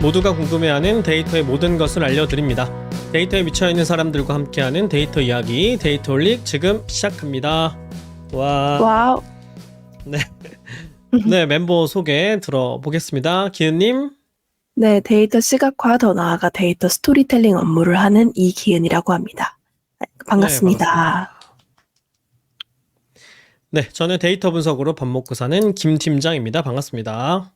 모두가 궁금해하는 데이터의 모든 것을 알려드립니다. 데이터에 미쳐있는 사람들과 함께하는 데이터 이야기, 데이터홀릭 지금 시작합니다. 와, 와우. 네, 네 멤버 소개 들어보겠습니다. 기은님, 네, 데이터 시각화 더 나아가 데이터 스토리텔링 업무를 하는 이기은이라고 합니다. 네, 반갑습니다. 반갑습니다. 네, 저는 데이터 분석으로 밥 먹고 사는 김 팀장입니다. 반갑습니다.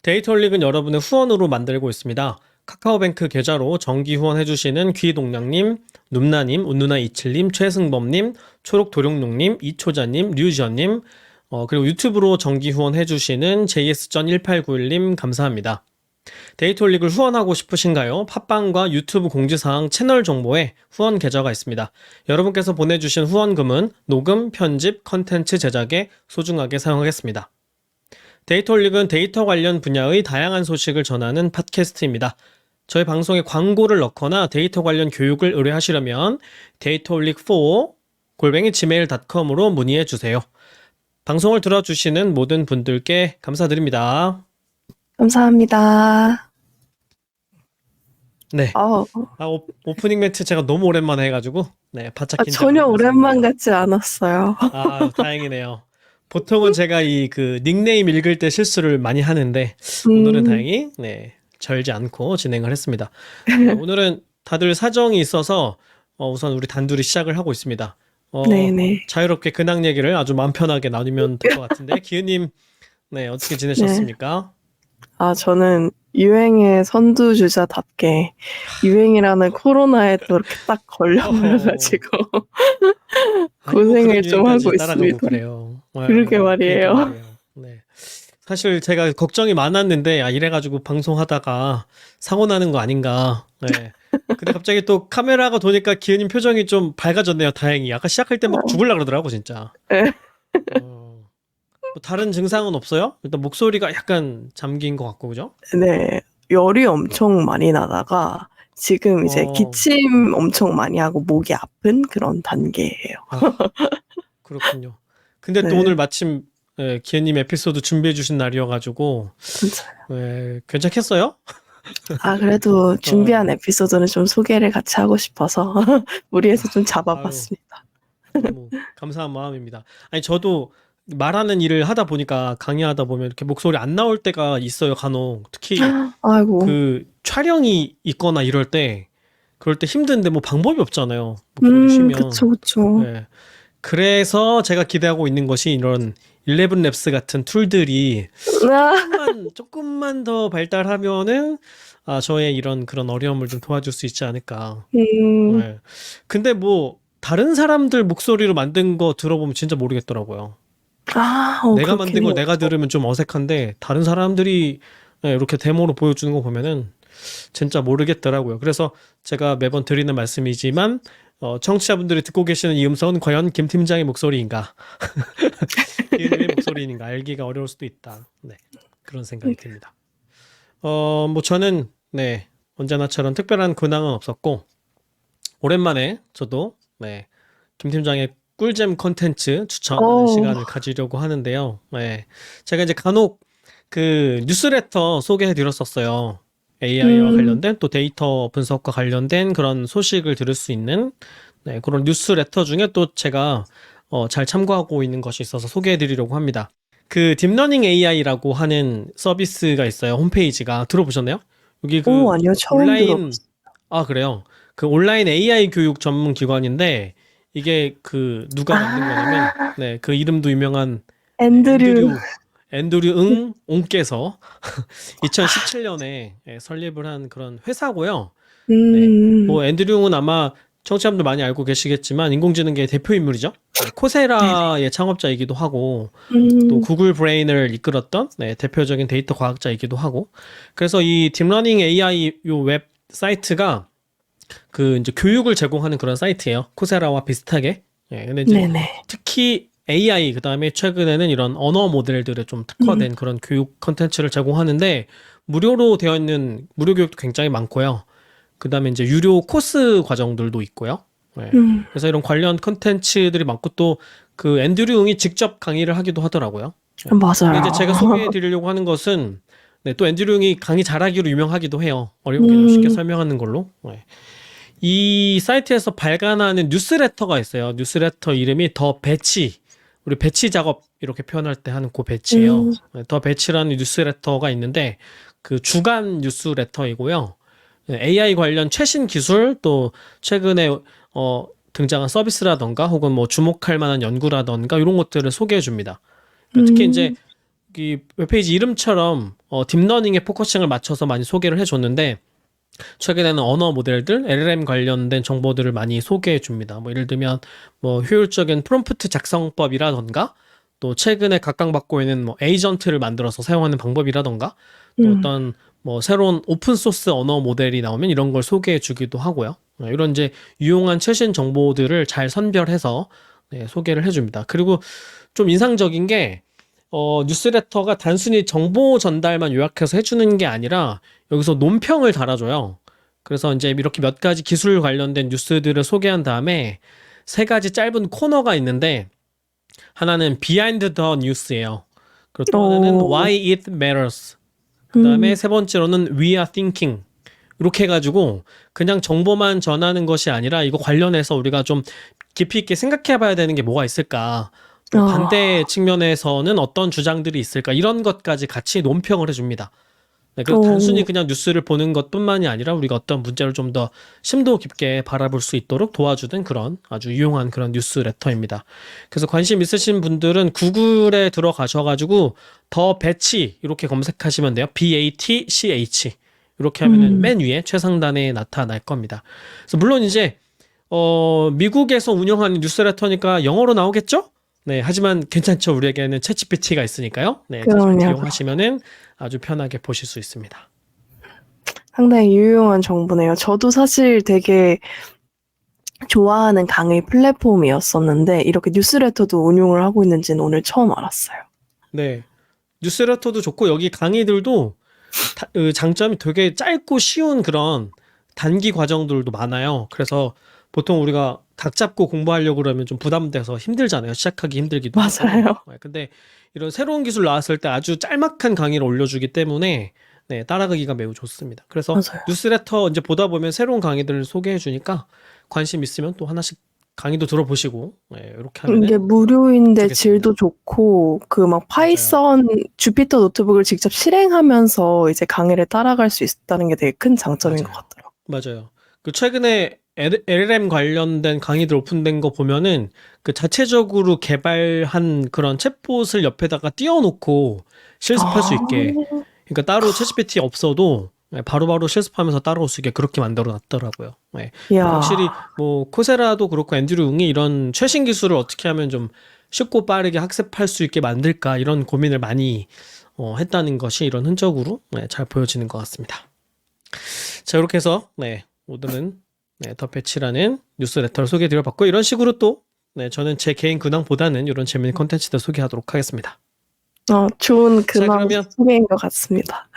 데이터홀릭은 여러분의 후원으로 만들고 있습니다. 카카오뱅크 계좌로 정기 후원해주시는 귀동량님, 눔나님, 운누나27님, 최승범님, 초록도룡농님, 이초자님, 류지연님, 그리고 유튜브로 정기 후원해주시는 JS.1891님 감사합니다. 데이터홀릭을 후원하고 싶으신가요? 팟빵과 유튜브 공지사항 채널 정보에 후원 계좌가 있습니다. 여러분께서 보내주신 후원금은 녹음, 편집, 컨텐츠 제작에 소중하게 사용하겠습니다. 데이터홀릭은 데이터 관련 분야의 다양한 소식을 전하는 팟캐스트입니다. 저희 방송에 광고를 넣거나 데이터 관련 교육을 의뢰하시려면 data홀릭4@gmail.com으로 문의해 주세요. 방송을 들어주시는 모든 분들께 감사드립니다. 감사합니다. 네, 어, 오프닝 멘트 제가 너무 오랜만에 해가지고 네, 바짝 전혀 긴장하고 오랜만 있습니다. 같지 않았어요. 다행이네요. 보통은 제가 이 닉네임 읽을 때 실수를 많이 하는데 오늘은 다행히 네, 절지 않고 진행을 했습니다. 오늘은 다들 사정이 있어서 우선 우리 단둘이 시작을 하고 있습니다. 네네. 자유롭게 근황 얘기를 아주 마음 편하게 나누면 될 것 같은데 기은님 네, 어떻게 지내셨습니까? 저는 유행의 선두주자답게 유행이라는 코로나에 또 이렇게 딱 걸려버려가지고 고생을 좀 하고 따라가고 있습니다. 그래요. 그러게 말이에요. 그러니까 말이에요. 네. 사실 제가 걱정이 많았는데 이래가지고 방송하다가 사고 나는 거 아닌가. 네. 근데 갑자기 또 카메라가 도니까 기은님 표정이 좀 밝아졌네요. 다행히. 아까 시작할 때 막 죽을라 그러더라고 진짜. 네. 뭐 다른 증상은 없어요? 일단 목소리가 약간 잠긴 것 같고 그죠? 네, 열이 엄청 많이 나다가 지금 이제 어, 기침 엄청 많이 하고 목이 아픈 그런 단계예요. 그렇군요. 근데 또 네. 오늘 마침 기은님 에피소드 준비해 주신 날이어가지고 진짜요. 괜찮겠어요? 그래도 준비한 에피소드는 좀 소개를 같이 하고 싶어서 무리해서 좀 잡아봤습니다. 너무 감사한 마음입니다. 아니 저도 말하는 일을 하다 보니까 강의하다 보면 이렇게 목소리 안 나올 때가 있어요, 간혹. 특히 아이고. 그 촬영이 있거나 그럴 때 힘든데 뭐 방법이 없잖아요. 목소리 쉬면. 그쵸. 네. 그래서 제가 기대하고 있는 것이 이런 11랩스 같은 툴들이 조금만 더 발달하면은 저의 이런 그런 어려움을 좀 도와줄 수 있지 않을까. 네. 근데 뭐 다른 사람들 목소리로 만든 거 들어보면 진짜 모르겠더라고요. 내가 만든 걸 내가 들으면 좀 어색한데 다른 사람들이 이렇게 데모로 보여주는 거 보면은 진짜 모르겠더라고요. 그래서 제가 매번 드리는 말씀이지만 청취자분들이 듣고 계시는 이 음성은 과연 김 팀장의 목소리인가? 기은의 목소리인가? 알기가 어려울 수도 있다. 네, 그런 생각이 듭니다. 뭐 저는 네, 언제나처럼 특별한 근황은 없었고 오랜만에 저도 네, 김 팀장의 꿀잼 컨텐츠 추천하는 시간을 가지려고 하는데요. 네, 제가 이제 간혹 그 뉴스레터 소개해 드렸었어요. AI와 관련된 또 데이터 분석과 관련된 그런 소식을 들을 수 있는 네, 그런 뉴스레터 중에 또 제가 잘 참고하고 있는 것이 있어서 소개해 드리려고 합니다. 그 딥러닝 AI라고 하는 서비스가 있어요. 홈페이지가 들어보셨나요? 여기 아니요. 처음 온라인 들어봤어요. 그래요. 그 온라인 AI 교육 전문 기관인데 이게 그 누가 만든 거냐면 네, 그 이름도 유명한 앤드류 앤드류 옹께서 2017년에 설립을 한 그런 회사고요. 네, 뭐 앤드류는 아마 청취자분들 많이 알고 계시겠지만 인공지능계의 대표 인물이죠. 네, 코세라의 창업자이기도 하고 또 구글 브레인을 이끌었던 네, 대표적인 데이터 과학자이기도 하고 그래서 이 딥러닝 AI 요 웹사이트가 그 이제 교육을 제공하는 그런 사이트예요. 코세라와 비슷하게. 예, 근데 이제 특히 AI 그다음에 최근에는 이런 언어 모델들에 좀 특화된 그런 교육 컨텐츠를 제공하는데 무료로 되어 있는 무료 교육도 굉장히 많고요. 그다음에 이제 유료 코스 과정들도 있고요. 예. 그래서 이런 관련 컨텐츠들이 많고 또 그 앤드류 응이 직접 강의를 하기도 하더라고요. 네. 근데 맞아요. 이제 제가 소개해 드리려고 하는 것은 네, 또 앤드류 융이 강의 잘하기로 유명하기도 해요. 어려운 개념 쉽게 설명하는 걸로. 네. 이 사이트에서 발간하는 뉴스레터가 있어요. 뉴스레터 이름이 더 배치. 우리 배치 작업 이렇게 표현할 때 하는 그 배치예요. 음, 네, 더 배치라는 뉴스레터가 있는데 그 주간 뉴스레터이고요. 네, AI 관련 최신 기술 또 최근에 등장한 서비스라던가 혹은 뭐 주목할 만한 연구라던가 이런 것들을 소개해 줍니다. 특히 이제 이 웹페이지 이름처럼 딥러닝에 포커싱을 맞춰서 많이 소개를 해줬는데 최근에는 언어 모델들, LLM 관련된 정보들을 많이 소개해 줍니다. 뭐 예를 들면 뭐 효율적인 프롬프트 작성법이라던가 또 최근에 각광받고 있는 뭐 에이전트를 만들어서 사용하는 방법이라던가 또 어떤 뭐 새로운 오픈 소스 언어 모델이 나오면 이런 걸 소개해 주기도 하고요. 이런 이제 유용한 최신 정보들을 잘 선별해서 네, 소개를 해줍니다. 그리고 좀 인상적인 게 뉴스레터가 단순히 정보 전달만 요약해서 해주는 게 아니라 여기서 논평을 달아줘요. 그래서 이제 이렇게 몇 가지 기술 관련된 뉴스들을 소개한 다음에 세 가지 짧은 코너가 있는데 하나는 Behind the News예요. 그리고 또 하나는 Why It Matters. 그 다음에 세 번째로는 We Are Thinking. 이렇게 해가지고 그냥 정보만 전하는 것이 아니라 이거 관련해서 우리가 좀 깊이 있게 생각해 봐야 되는 게 뭐가 있을까. 또 반대 측면에서는 어떤 주장들이 있을까 이런 것까지 같이 논평을 해줍니다. 네, 그래서 단순히 그냥 뉴스를 보는 것뿐만이 아니라 우리가 어떤 문제를 좀 더 심도 깊게 바라볼 수 있도록 도와주는 그런 아주 유용한 그런 뉴스레터입니다. 그래서 관심 있으신 분들은 구글에 들어가셔가지고 더 배치 이렇게 검색하시면 돼요. BATCH 이렇게 하면은 맨 위에 최상단에 나타날 겁니다. 그래서 물론 이제 미국에서 운영하는 뉴스레터니까 영어로 나오겠죠? 네, 하지만 괜찮죠. 우리에게는 챗GPT가 있으니까요. 네, 챗GPT 이용하시면은 아주 편하게 보실 수 있습니다. 상당히 유용한 정보네요. 저도 사실 되게 좋아하는 강의 플랫폼이었었는데 이렇게 뉴스레터도 운용을 하고 있는지는 오늘 처음 알았어요. 네, 뉴스레터도 좋고 여기 강의들도 장점이 되게 짧고 쉬운 그런 단기 과정들도 많아요. 그래서 보통 우리가 각 잡고 공부하려고 그러면 좀 부담돼서 힘들잖아요. 시작하기 힘들기도 맞아요. 하고. 근데 이런 새로운 기술 나왔을 때 아주 짤막한 강의를 올려주기 때문에 네, 따라가기가 매우 좋습니다. 그래서 맞아요. 뉴스레터 이제 보다 보면 새로운 강의들을 소개해 주니까 관심 있으면 또 하나씩 강의도 들어보시고 네, 이렇게 하면 이게 무료인데 좋겠습니다. 질도 좋고 그 막 파이썬 주피터 노트북을 직접 실행하면서 이제 강의를 따라갈 수 있다는 게 되게 큰 장점인 것 같더라고요. 맞아요. 그 최근에 LLM 관련된 강의들 오픈된 거 보면은 그 자체적으로 개발한 그런 챗봇을 옆에다가 띄워놓고 실습할 수 있게. 그러니까 따로 챗GPT 없어도 바로바로 실습하면서 따라올 수 있게 그렇게 만들어 놨더라고요. 네. 확실히 뭐 코세라도 그렇고 앤드류 웅이 이런 최신 기술을 어떻게 하면 좀 쉽고 빠르게 학습할 수 있게 만들까 이런 고민을 많이 했다는 것이 이런 흔적으로 잘 보여지는 것 같습니다. 자, 이렇게 해서 오늘은 더 배치라는 뉴스레터를 소개해드려봤고 이런 식으로 또 저는 제 개인 근황보다는 이런 재미있는 콘텐츠들 소개하도록 하겠습니다. 좋은 근황 소개인 것 같습니다.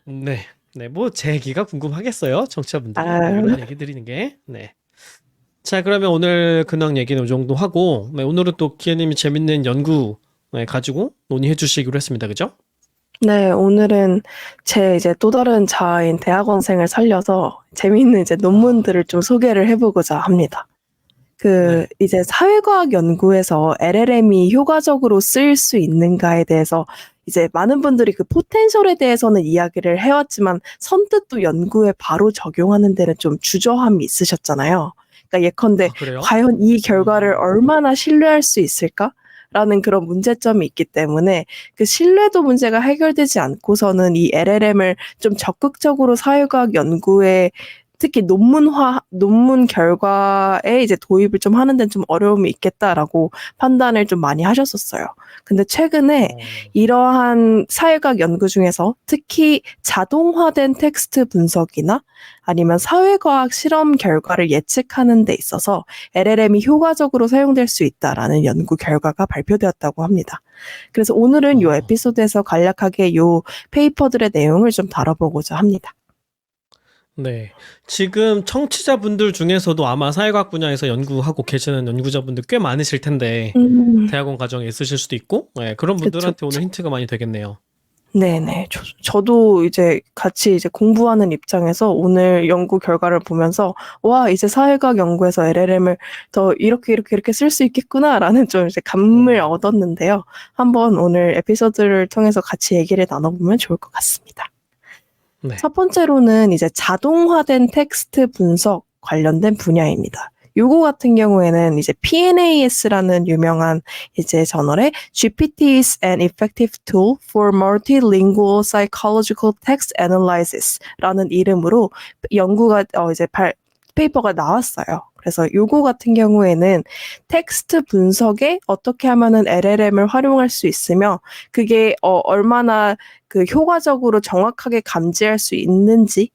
네, 뭐 제 얘기가 궁금하겠어요, 청취자분들이 이런 얘기 드리는 게. 네. 자, 그러면 오늘 근황 얘기는 이 정도 하고 오늘은 또 기아님이 재밌는 연구 가지고 논의해 주시기로 했습니다, 그죠? 네, 오늘은 제 이제 또 다른 자아인 대학원생을 살려서 재미있는 이제 논문들을 좀 소개를 해보고자 합니다. 이제 사회과학 연구에서 LLM이 효과적으로 쓰일 수 있는가에 대해서 이제 많은 분들이 그 포텐셜에 대해서는 이야기를 해왔지만 선뜻 또 연구에 바로 적용하는 데는 좀 주저함이 있으셨잖아요. 그러니까 예컨대 과연 이 결과를 얼마나 신뢰할 수 있을까? 라는 그런 문제점이 있기 때문에 그 신뢰도 문제가 해결되지 않고서는 이 LLM을 좀 적극적으로 사회과학 연구에 특히 논문 결과에 이제 도입을 좀 하는 데는 좀 어려움이 있겠다라고 판단을 좀 많이 하셨었어요. 근데 최근에 이러한 사회과학 연구 중에서 특히 자동화된 텍스트 분석이나 아니면 사회과학 실험 결과를 예측하는 데 있어서 LLM이 효과적으로 사용될 수 있다라는 연구 결과가 발표되었다고 합니다. 그래서 오늘은 이 에피소드에서 간략하게 이 페이퍼들의 내용을 좀 다뤄보고자 합니다. 네. 지금 청취자분들 중에서도 아마 사회과학 분야에서 연구하고 계시는 연구자분들 꽤 많으실 텐데, 음, 대학원 과정에 있으실 수도 있고, 네, 그런 그쵸, 분들한테 오늘 그쵸. 힌트가 많이 되겠네요. 네네. 저도 이제 같이 이제 공부하는 입장에서 오늘 연구 결과를 보면서, 와, 이제 사회과학 연구에서 LLM을 더 이렇게 쓸 수 있겠구나라는 좀 이제 감을 어, 얻었는데요. 한번 오늘 에피소드를 통해서 같이 얘기를 나눠보면 좋을 것 같습니다. 네. 첫 번째로는 이제 자동화된 텍스트 분석 관련된 분야입니다. 요거 같은 경우에는 이제 PNAS라는 유명한 이제 저널에 GPT is an effective tool for multilingual psychological text analysis라는 이름으로 연구가 이제 페이퍼가 나왔어요. 그래서 요거 같은 경우에는 텍스트 분석에 어떻게 하면은 LLM을 활용할 수 있으며 그게 얼마나 그 효과적으로 정확하게 감지할 수 있는지를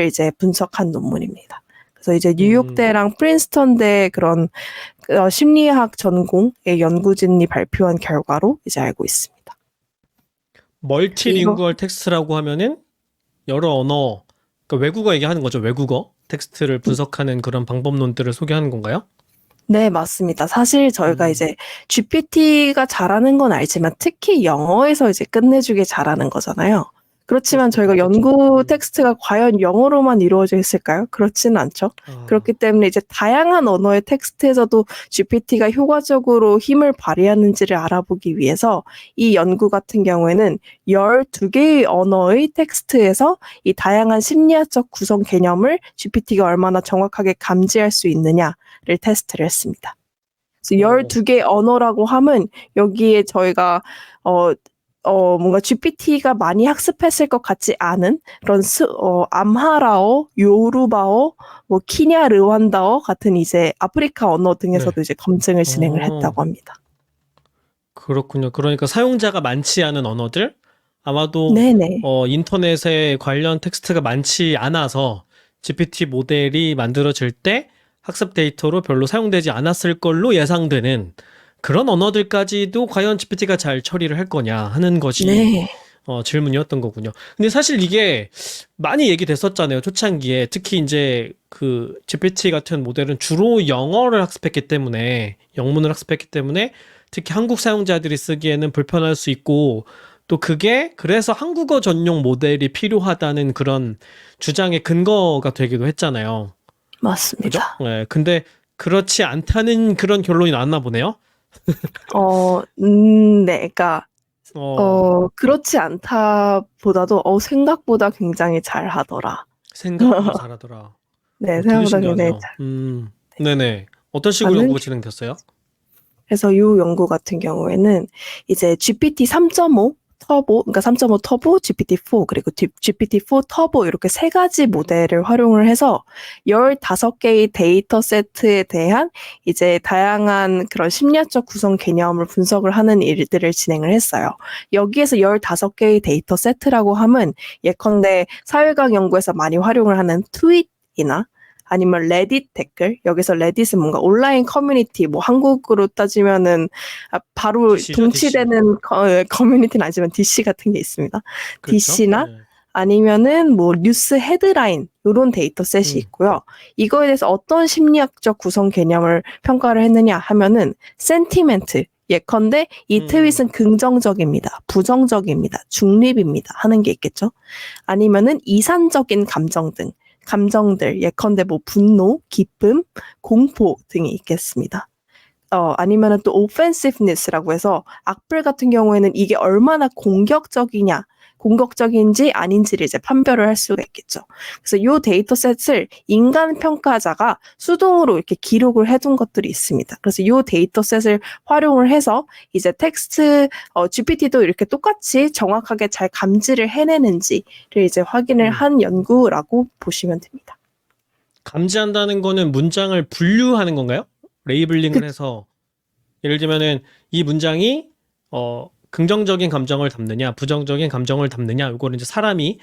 이제 분석한 논문입니다. 그래서 이제 음, 뉴욕대랑 프린스턴대 그런 심리학 전공의 연구진이 발표한 결과로 이제 알고 있습니다. 이거 멀티링구얼 텍스트라고 하면은 여러 언어, 그러니까 외국어 얘기하는 거죠. 외국어 텍스트를 분석하는 그런 방법론들을 소개하는 건가요? 네, 맞습니다. 사실 저희가 음, 이제 GPT가 잘하는 건 알지만 특히 영어에서 이제 끝내주게 잘하는 거잖아요. 그럴 그렇지만 수밖에 저희가 없겠죠. 연구 텍스트가 과연 영어로만 이루어져 있을까요? 그렇지는 않죠. 아, 그렇기 때문에 이제 다양한 언어의 텍스트에서도 GPT가 효과적으로 힘을 발휘하는지를 알아보기 위해서 이 연구 같은 경우에는 12개의 언어의 텍스트에서 이 다양한 심리학적 구성 개념을 GPT가 얼마나 정확하게 감지할 수 있느냐 를 테스트를 했습니다. 그래서 오, 12개 언어라고 하면 여기에 저희가 뭔가 GPT가 많이 학습했을 것 같지 않은 그런 암하라어, 요루바어, 뭐 키냐 르완다어 같은 이제 아프리카 언어 네. 등에서도 이제 검증을 진행을 어, 했다고 합니다. 그렇군요. 그러니까 사용자가 많지 않은 언어들, 아마도 네네. 인터넷에 관련 텍스트가 많지 않아서 GPT 모델이 만들어질 때 학습 데이터로 별로 사용되지 않았을 걸로 예상되는 그런 언어들까지도 과연 GPT가 잘 처리를 할 거냐 하는 것이 네. 질문이었던 거군요. 근데 사실 이게 많이 얘기됐었잖아요. 초창기에. 특히 이제 그 GPT 같은 모델은 주로 영어를 학습했기 때문에, 영문을 학습했기 때문에 특히 한국 사용자들이 쓰기에는 불편할 수 있고, 또 그게 그래서 한국어 전용 모델이 필요하다는 그런 주장의 근거가 되기도 했잖아요. 그죠? 맞습니다. 네, 근데 그렇지 않다는 그런 결론이 나왔나 보네요. 네. 그러니까 어, 그렇지 않다보다도 생각보다 굉장히 잘하더라. 생각보다 잘하더라. 네, 되게 생각보다 굉장히 신기하네요. 네네. 어떤 식으로 잘하는 연구가 진행됐어요? 그래서 이 연구 같은 경우에는 이제 GPT 3.5 터보, 그러니까 3.5 터보, GPT-4, 그리고 GPT-4 터보 이렇게 세 가지 모델을 활용을 해서 15개의 데이터 세트에 대한 이제 다양한 그런 심리학적 구성 개념을 분석을 하는 일들을 진행을 했어요. 여기에서 15개의 데이터 세트라고 하면 예컨대 사회학 연구에서 많이 활용을 하는 트윗이나 아니면 레딧 댓글 여기서 레딧은 뭔가 온라인 커뮤니티 뭐 한국으로 따지면은 바로 DC죠, DC. 동치되는 커뮤니티는 아니지만 DC 같은 게 있습니다. 그렇죠? DC나 네. 아니면은 뭐 뉴스 헤드라인 요런 데이터셋이 음, 있고요. 이거에 대해서 어떤 심리학적 구성 개념을 평가를 했느냐 하면은 센티멘트 예컨대 이 음, 트윗은 긍정적입니다. 부정적입니다. 중립입니다. 하는 게 있겠죠. 아니면은 이산적인 감정 등 감정들 예컨대 뭐 분노, 기쁨, 공포 등이 있겠습니다. 아니면은 또 offensiveness라고 해서 악플 같은 경우에는 이게 얼마나 공격적인지 아닌지를 이제 판별을 할 수가 있겠죠. 그래서 이 데이터셋을 인간 평가자가 수동으로 이렇게 기록을 해둔 것들이 있습니다. 그래서 이 데이터셋을 활용을 해서 이제 텍스트 GPT도 이렇게 똑같이 정확하게 잘 감지를 해내는지를 이제 확인을 음. 한 연구라고 보시면 됩니다. 감지한다는 거는 문장을 분류하는 건가요? 그, 레이블링을 해서 예를 들면은 이 문장이 긍정적인 감정을 담느냐, 부정적인 감정을 담느냐, 이거를 이제 사람이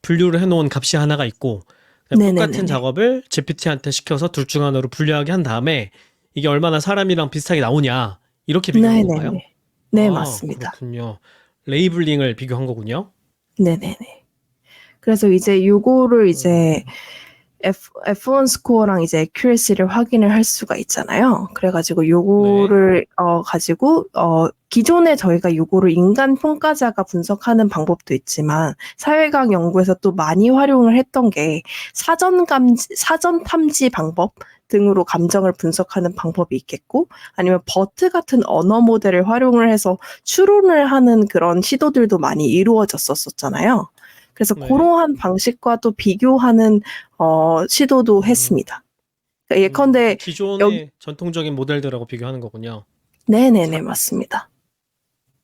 분류를 해놓은 값이 하나가 있고, 그다음에 똑같은 네네네네. 작업을 GPT한테 시켜서 둘 중 하나로 분류하게 한 다음에 이게 얼마나 사람이랑 비슷하게 나오냐, 이렇게 비교한 건가요? 네네네. 네, 아, 맞습니다. 그렇군요. 레이블링을 비교한 거군요. 네네네. 그래서 이제 요거를 이제 F1 스코어랑 이제 accuracy를 확인을 할 수가 있잖아요. 그래가지고 요거를 가지고 기존에 저희가 요거를 인간 평가자가 분석하는 방법도 있지만 사회과학 연구에서 또 많이 활용을 했던 게 사전 탐지 방법 등으로 감정을 분석하는 방법이 있겠고 아니면 버트 같은 언어 모델을 활용을 해서 추론을 하는 그런 시도들도 많이 이루어졌었잖아요. 그래서 네. 그러한 방식과 또 비교하는 시도도 했습니다. 그러니까 예컨대 기존의 전통적인 모델들하고 비교하는 거군요. 네네네 맞습니다.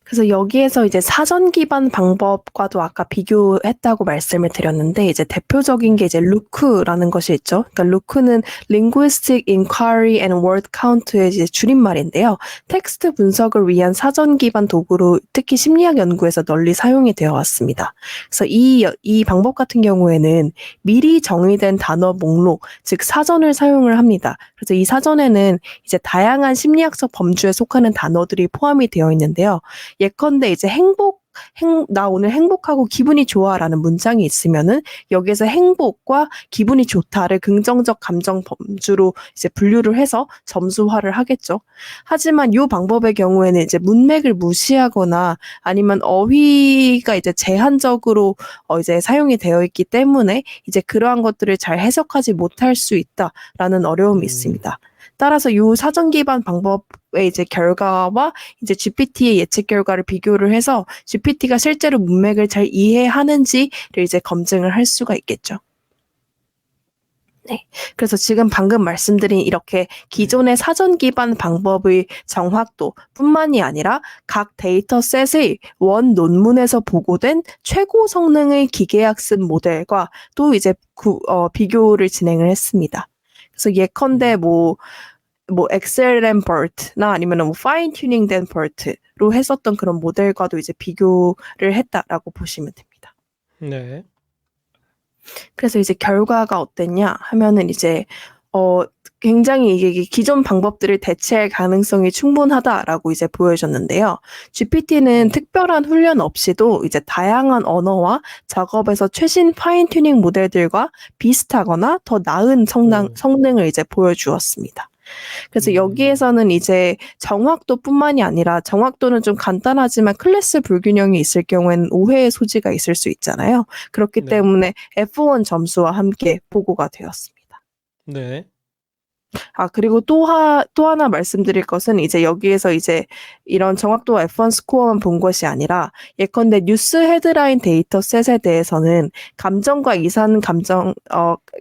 그래서 여기에서 이제 사전 기반 방법과도 아까 비교했다고 말씀을 드렸는데 이제 대표적인 게 이제 루크라는 것이 있죠. 그러니까 루크는 Linguistic Inquiry and Word Count의 이제 줄임말인데요. 텍스트 분석을 위한 사전 기반 도구로 특히 심리학 연구에서 널리 사용이 되어 왔습니다. 그래서 이 방법 같은 경우에는 미리 정의된 단어 목록, 즉 사전을 사용을 합니다. 그래서 이 사전에는 이제 다양한 심리학적 범주에 속하는 단어들이 포함이 되어 있는데요. 예컨대 이제 나 오늘 행복하고 기분이 좋아라는 문장이 있으면은 여기에서 행복과 기분이 좋다를 긍정적 감정 범주로 이제 분류를 해서 점수화를 하겠죠. 하지만 이 방법의 경우에는 이제 문맥을 무시하거나 아니면 어휘가 이제 제한적으로 이제 사용이 되어 있기 때문에 이제 그러한 것들을 잘 해석하지 못할 수 있다라는 어려움이 있습니다. 따라서 이 사전 기반 방법의 이제 결과와 이제 GPT의 예측 결과를 비교를 해서 GPT가 실제로 문맥을 잘 이해하는지를 이제 검증을 할 수가 있겠죠. 네. 그래서 지금 방금 말씀드린 이렇게 기존의 사전 기반 방법의 정확도뿐만이 아니라 각 데이터셋의 원 논문에서 보고된 최고 성능의 기계학습 모델과 또 이제 비교를 진행을 했습니다. 그래서 예컨대 뭐 XLM BERT나 아니면 뭐 파인 튜닝 된 BERT로 했었던 그런 모델과도 이제 비교를 했다라고 보시면 됩니다. 네. 그래서 이제 결과가 어땠냐 하면은 이제 굉장히 이게 기존 방법들을 대체할 가능성이 충분하다라고 이제 보여줬는데요. GPT는 특별한 훈련 없이도 이제 다양한 언어와 작업에서 최신 파인 튜닝 모델들과 비슷하거나 더 나은 성능을 이제 보여주었습니다. 그래서 여기에서는 이제 정확도뿐만이 아니라 정확도는 좀 간단하지만 클래스 불균형이 있을 경우에는 오해의 소지가 있을 수 있잖아요. 그렇기 때문에 F1 점수와 함께 보고가 되었습니다. 네. 그리고 또 하나 말씀드릴 것은 이제 여기에서 이제 이런 정확도와 F1 스코어만 본 것이 아니라 예컨대 뉴스 헤드라인 데이터셋에 대해서는 감정과 이산 감정,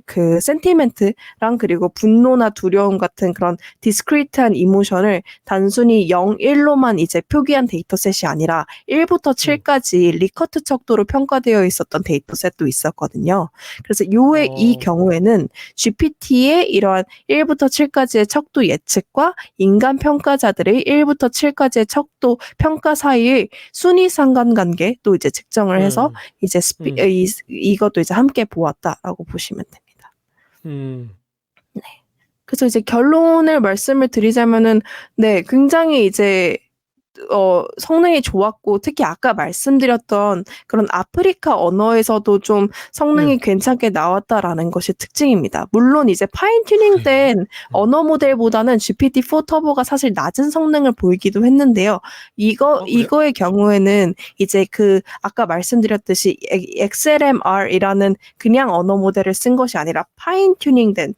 그 센티멘트랑 그리고 분노나 두려움 같은 그런 디스크리트한 이모션을 단순히 0, 1로만 이제 표기한 데이터셋이 아니라 1부터 7까지 리커트 척도로 평가되어 있었던 데이터셋도 있었거든요. 그래서 이 경우에는 GPT의 이러한 1부터 7까지의 척도 예측과 인간 평가자들의 1부터 7까지의 척도 평가 사이의 순위 상관관계도 이제 측정을 해서 이제 이것도 이제 함께 보았다라고 보시면 됩니다. 네. 그래서 이제 결론을 말씀을 드리자면은 네, 굉장히 이제 성능이 좋았고 특히 아까 말씀드렸던 그런 아프리카 언어에서도 좀 성능이 괜찮게 나왔다라는 것이 특징입니다. 물론 이제 파인 튜닝된 언어 모델보다는 GPT-4 터보가 사실 낮은 성능을 보이기도 했는데요. 이거의 경우에는 이제 그 아까 말씀드렸듯이 XLMR이라는 그냥 언어 모델을 쓴 것이 아니라 파인 튜닝된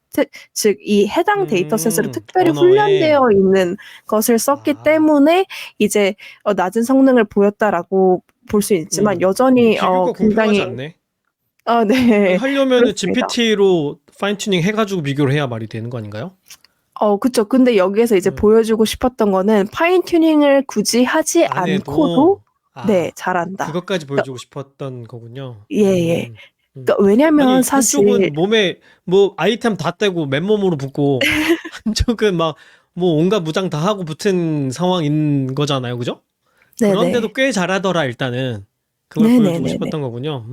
즉 이 해당 데이터셋으로 특별히 훈련되어 있는 것을 썼기 때문에 이제 낮은 성능을 보였다라고 볼 수 있지만 여전히 비교가 굉장히 공평하지 않네. 네. 하려면 GPT로 파인 튜닝 해가지고 비교를 해야 말이 되는 거 아닌가요? 그쵸. 근데 여기에서 이제 보여주고 싶었던 거는 파인 튜닝을 굳이 하지 않고도 네, 잘한다. 그것까지 보여주고 싶었던 거군요. 예. 그러니까 왜냐면 사실 한쪽은 몸에 뭐 아이템 다 떼고 맨몸으로 붙고 한쪽은 막 뭐 온갖 무장 다 하고 붙은 상황인 거잖아요, 그죠? 그런데도 꽤 잘하더라 일단은. 그걸 보여주고 싶었던 거군요.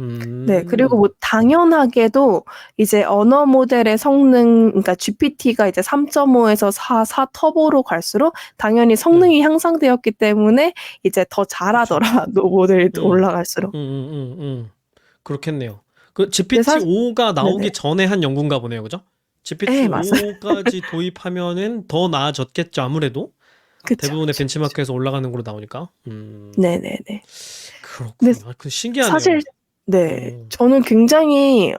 네, 그리고 뭐 당연하게도 이제 언어 모델의 성능, 그러니까 GPT가 이제 3.5에서 4 터보로 갈수록 당연히 성능이 향상되었기 때문에 이제 더 잘하더라. 모델이 올라갈수록. 그렇겠네요. 그 근데 사실 GPT-5가 나오기 네네. 전에 한 연구인가 보네요. 그죠? 네, 맞아요. GPT-5까지 도입하면은 더 나아졌겠죠. 아무래도 그쵸, 대부분의 그쵸. 벤치마크에서 올라가는 걸로 나오니까. 네네네. 근데 그렇군요. 그 신기하네요. 사실 네. 어, 저는 굉장히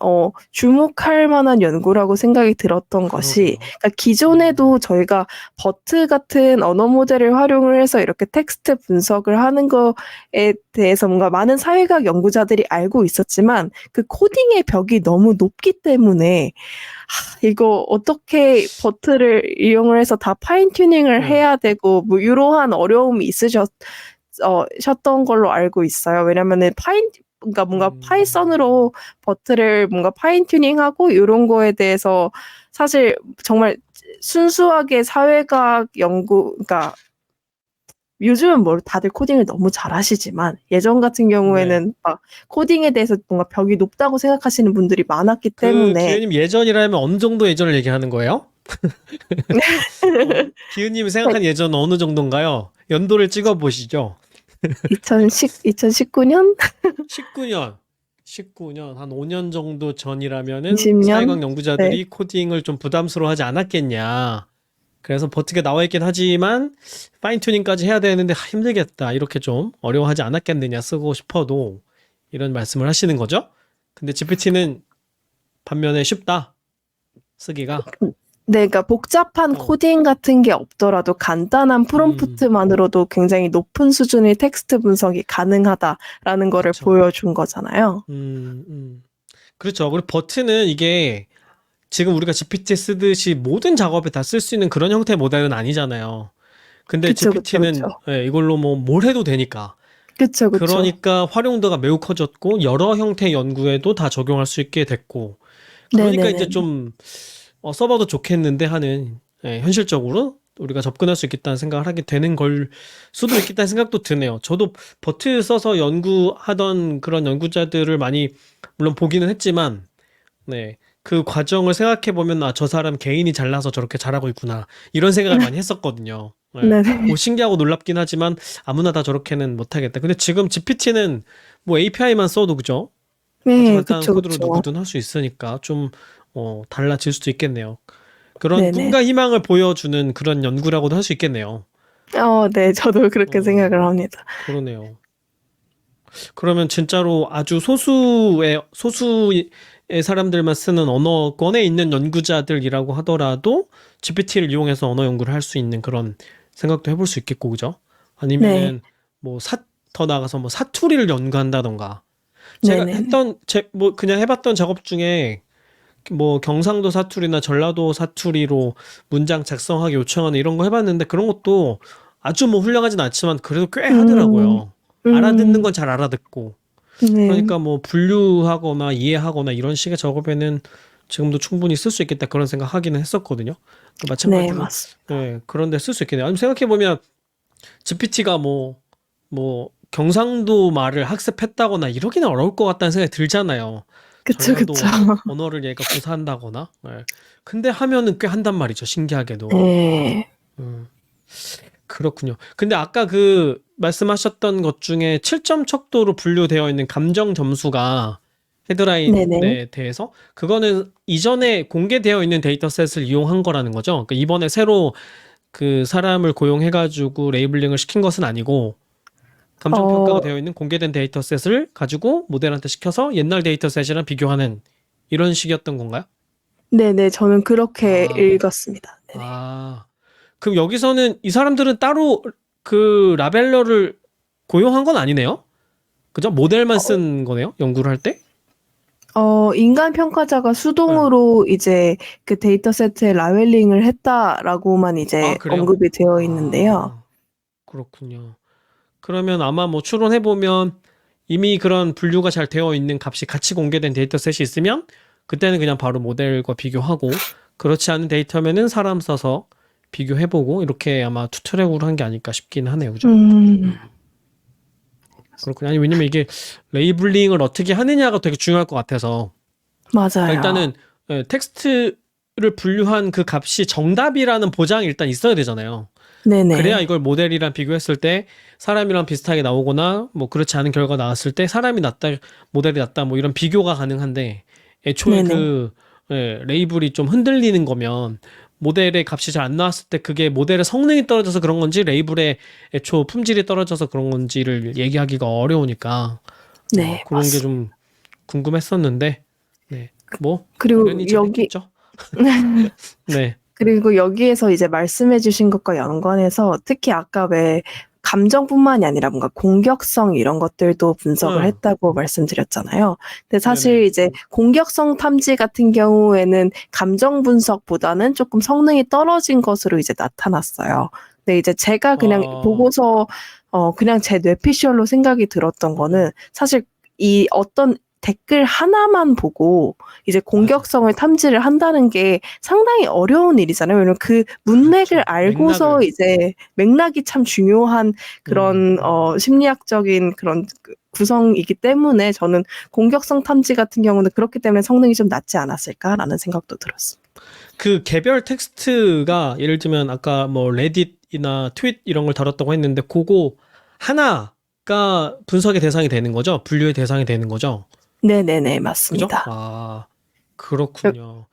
주목할 만한 연구라고 생각이 들었던 것이 그러게요. 그러니까 기존에도 저희가 버트 같은 언어 모델을 활용을 해서 이렇게 텍스트 분석을 하는 거에 대해서 뭔가 많은 사회학 연구자들이 알고 있었지만 그 코딩의 벽이 너무 높기 때문에 이거 어떻게 버트를 이용을 해서 다 파인 튜닝을 네. 해야 되고 뭐 이러한 어려움이 셨던 걸로 알고 있어요. 왜냐면은 그러니까 뭔가 음, 파이썬으로 버트를 뭔가 파인 튜닝하고 이런 거에 대해서 사실 정말 순수하게 사회과학 연구, 그러니까 요즘은 뭐 다들 코딩을 너무 잘하시지만 예전 같은 네. 경우에는 막 코딩에 대해서 뭔가 벽이 높다고 생각하시는 분들이 많았기 그 때문에 기현님 예전이라면 어느 정도 예전을 얘기하는 거예요? 기현님이 생각한 예전은 어느 정도인가요? 연도를 찍어 보시죠. 2019년? 19년. 19년, 한 5년 정도 전이라면은 20년? 사회학 네. 연구자들이 코딩을 좀 부담스러워하지 않았겠냐. 그래서 버티가 나와 있긴 하지만 파인 튜닝까지 해야 되는데 힘들겠다. 이렇게 좀 어려워하지 않았겠느냐 쓰고 싶어도 이런 말씀을 하시는 거죠. 근데 GPT는 반면에 쉽다. 쓰기가. 네, 그러니까 복잡한 어. 코딩 같은 게 없더라도 간단한 음. 프롬프트만으로도 굉장히 높은 수준의 텍스트 분석이 가능하다라는 거를 그쵸. 보여준 거잖아요. 음. 그렇죠. 그리고 버트는 이게 지금 우리가 GPT 쓰듯이 모든 작업에 다 쓸 수 있는 그런 형태의 모델은 아니잖아요. 근데 그쵸, 그쵸, 그쵸. GPT는 이걸로 뭐 뭘 해도 되니까. 그쵸, 그쵸. 그러니까 활용도가 매우 커졌고 여러 형태의 연구에도 다 적용할 수 있게 됐고. 그러니까 이제 네네네. 좀 써봐도 좋겠는데 하는 현실적으로 우리가 접근할 수 있겠다는 생각을 하게 되는 걸 수도 있겠다는 생각도 드네요. 저도 버트 써서 연구하던 그런 연구자들을 많이 물론 보기는 했지만 네. 그 과정을 생각해 보면 아, 저 사람 개인이 잘나서 저렇게 잘하고 있구나. 이런 생각을 많이 했었거든요. 네. 뭐 네네. 신기하고 놀랍긴 하지만 아무나 다 저렇게는 못하겠다. 근데 지금 GPT는 뭐 API만 써도 그죠? 아주 네, 간단한 그쵸, 코드로 그쵸. 누구든 할 수 있으니까 좀 달라질 수도 있겠네요. 그런 네네. 꿈과 희망을 보여주는 그런 연구라고도 할 수 있겠네요. 네, 저도 그렇게 어, 생각을 합니다. 그러네요. 그러면 진짜로 아주 소수의 사람들만 쓰는 언어권에 있는 연구자들이라고 하더라도 GPT를 이용해서 언어 연구를 할 수 있는 그런 생각도 해볼 수 있겠고, 그죠? 네, 아니면은 뭐 더 나가서 뭐 사투리를 연구한다던가. 제가 네네네. 뭐 그냥 해봤던 작업 중에 뭐 경상도 사투리나 전라도 사투리로 문장 작성하기 요청하는 이런 거 해봤는데 그런 것도 아주 뭐 훌륭하진 않지만 그래도 꽤 음, 하더라고요. 알아듣는 음, 건 잘 알아듣고. 네, 그러니까 뭐 분류하거나 이해하거나 이런 식의 작업에는 지금도 충분히 쓸 수 있겠다 그런 생각 하기는 했었거든요. 그 네, 마찬가지로 맞습니다. 그런데 쓸 수 있겠네요. 아니면 생각해보면 GPT가 뭐 경상도 말을 학습했다거나 이러기는 어려울 것 같다는 생각이 들잖아요. 그쵸, 그쵸. 전라도 언어를 얘가 구사한다거나. 근데 하면은 꽤 한단 말이죠. 신기하게도. 네. 음, 그렇군요. 근데 아까 그 말씀하셨던 것 중에 7점 척도로 분류되어 있는 감정 점수가 네네. 헤드라인에 대해서 그거는 이전에 공개되어 있는 데이터셋을 이용한 거라는 거죠. 그러니까 이번에 새로 그 사람을 고용해가지고 레이블링을 시킨 것은 아니고 감정 평가가 어, 되어 있는 공개된 데이터셋을 가지고 모델한테 시켜서 옛날 데이터셋이랑 비교하는 이런 식이었던 건가요? 네네. 저는 그렇게 아, 읽었습니다. 네네. 아. 그럼 여기서는 이 사람들은 따로 그 라벨러를 고용한 건 아니네요? 그죠? 모델만 쓴 거네요? 연구를 할 때? 인간 평가자가 네. 수동으로 이제 그 데이터세트에 라벨링을 했다라고만 아, 이제 그래요? 언급이 되어 있는데요. 아, 그렇군요. 그러면 아마 뭐 추론해보면 이미 그런 분류가 잘 되어 있는 값이 같이 공개된 데이터셋이 있으면 그때는 그냥 바로 모델과 비교하고 그렇지 않은 데이터면은 사람 써서 비교해보고 이렇게 아마 투트랙으로 한 게 아닐까 싶긴 하네요. 그죠? 음, 그렇군요. 아니, 왜냐면 이게 레이블링을 어떻게 하느냐가 되게 중요할 것 같아서. 그러니까 맞아요. 일단은 텍스트를 분류한 그 값이 정답이라는 보장이 일단 있어야 되잖아요. 네네. 그래야 이걸 모델이랑 비교했을 때 사람이랑 비슷하게 나오거나 뭐 그렇지 않은 결과가 나왔을 때 사람이 낫다, 모델이 낫다 뭐 이런 비교가 가능한데 애초에 네네. 레이블이 좀 흔들리는 거면 모델의 값이 잘 안 나왔을 때 그게 모델의 성능이 떨어져서 그런 건지 레이블의 애초 품질이 떨어져서 그런 건지를 얘기하기가 어려우니까 네, 그런 게 맞습니다. 좀 궁금했었는데 네, 뭐 그리고 당연히 여기, 잘했겠죠. 네, 그리고 여기에서 이제 말씀해주신 것과 연관해서 특히 아까 왜 감정뿐만이 아니라 뭔가 공격성 이런 것들도 분석을 응, 했다고 말씀드렸잖아요. 근데 사실 네네. 이제 공격성 탐지 같은 경우에는 감정 분석보다는 조금 성능이 떨어진 것으로 이제 나타났어요. 근데 이제 제가 그냥 어, 보고서 그냥 제 뇌피셜로 생각이 들었던 응, 거는 사실 이 어떤 댓글 하나만 보고 이제 맞아. 공격성을 탐지를 한다는 게 상당히 어려운 일이잖아요. 왜냐면 그 문맥을 그렇죠. 알고서 맥락을, 이제 맥락이 참 중요한 그런 심리학적인 그런 구성이기 때문에 저는 공격성 탐지 같은 경우는 그렇기 때문에 성능이 좀 낮지 않았을까라는 생각도 들었습니다. 그 개별 텍스트가 예를 들면 아까 뭐 레딧이나 트윗 이런 걸 다뤘다고 했는데 그거 하나가 분석의 대상이 되는 거죠? 분류의 대상이 되는 거죠? 네네네, 그죠? 맞습니다. 아, 여- 그렇군요.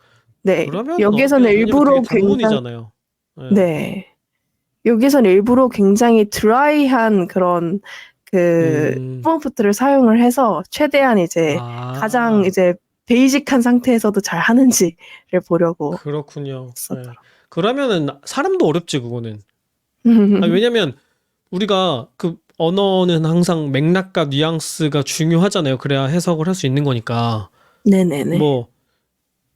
네, 그러면 여기서는 어렵겠네. 왜냐면 그게 일부러 굉장히, 단문이잖아요. 네. 네, 여기서는 일부러 굉장히 드라이한 그런 그 음, 프롬프트를 사용을 해서 최대한 이제 가장 아, 이제 베이직한 상태에서도 잘 하는지를 보려고 그렇군요. 네. 했었더라고요. 그러면은 사람도 어렵지, 그거는. 아니, 왜냐면 우리가 그 언어는 항상 맥락과 뉘앙스가 중요하잖아요. 그래야 해석을 할 수 있는 거니까. 네네네. 뭐,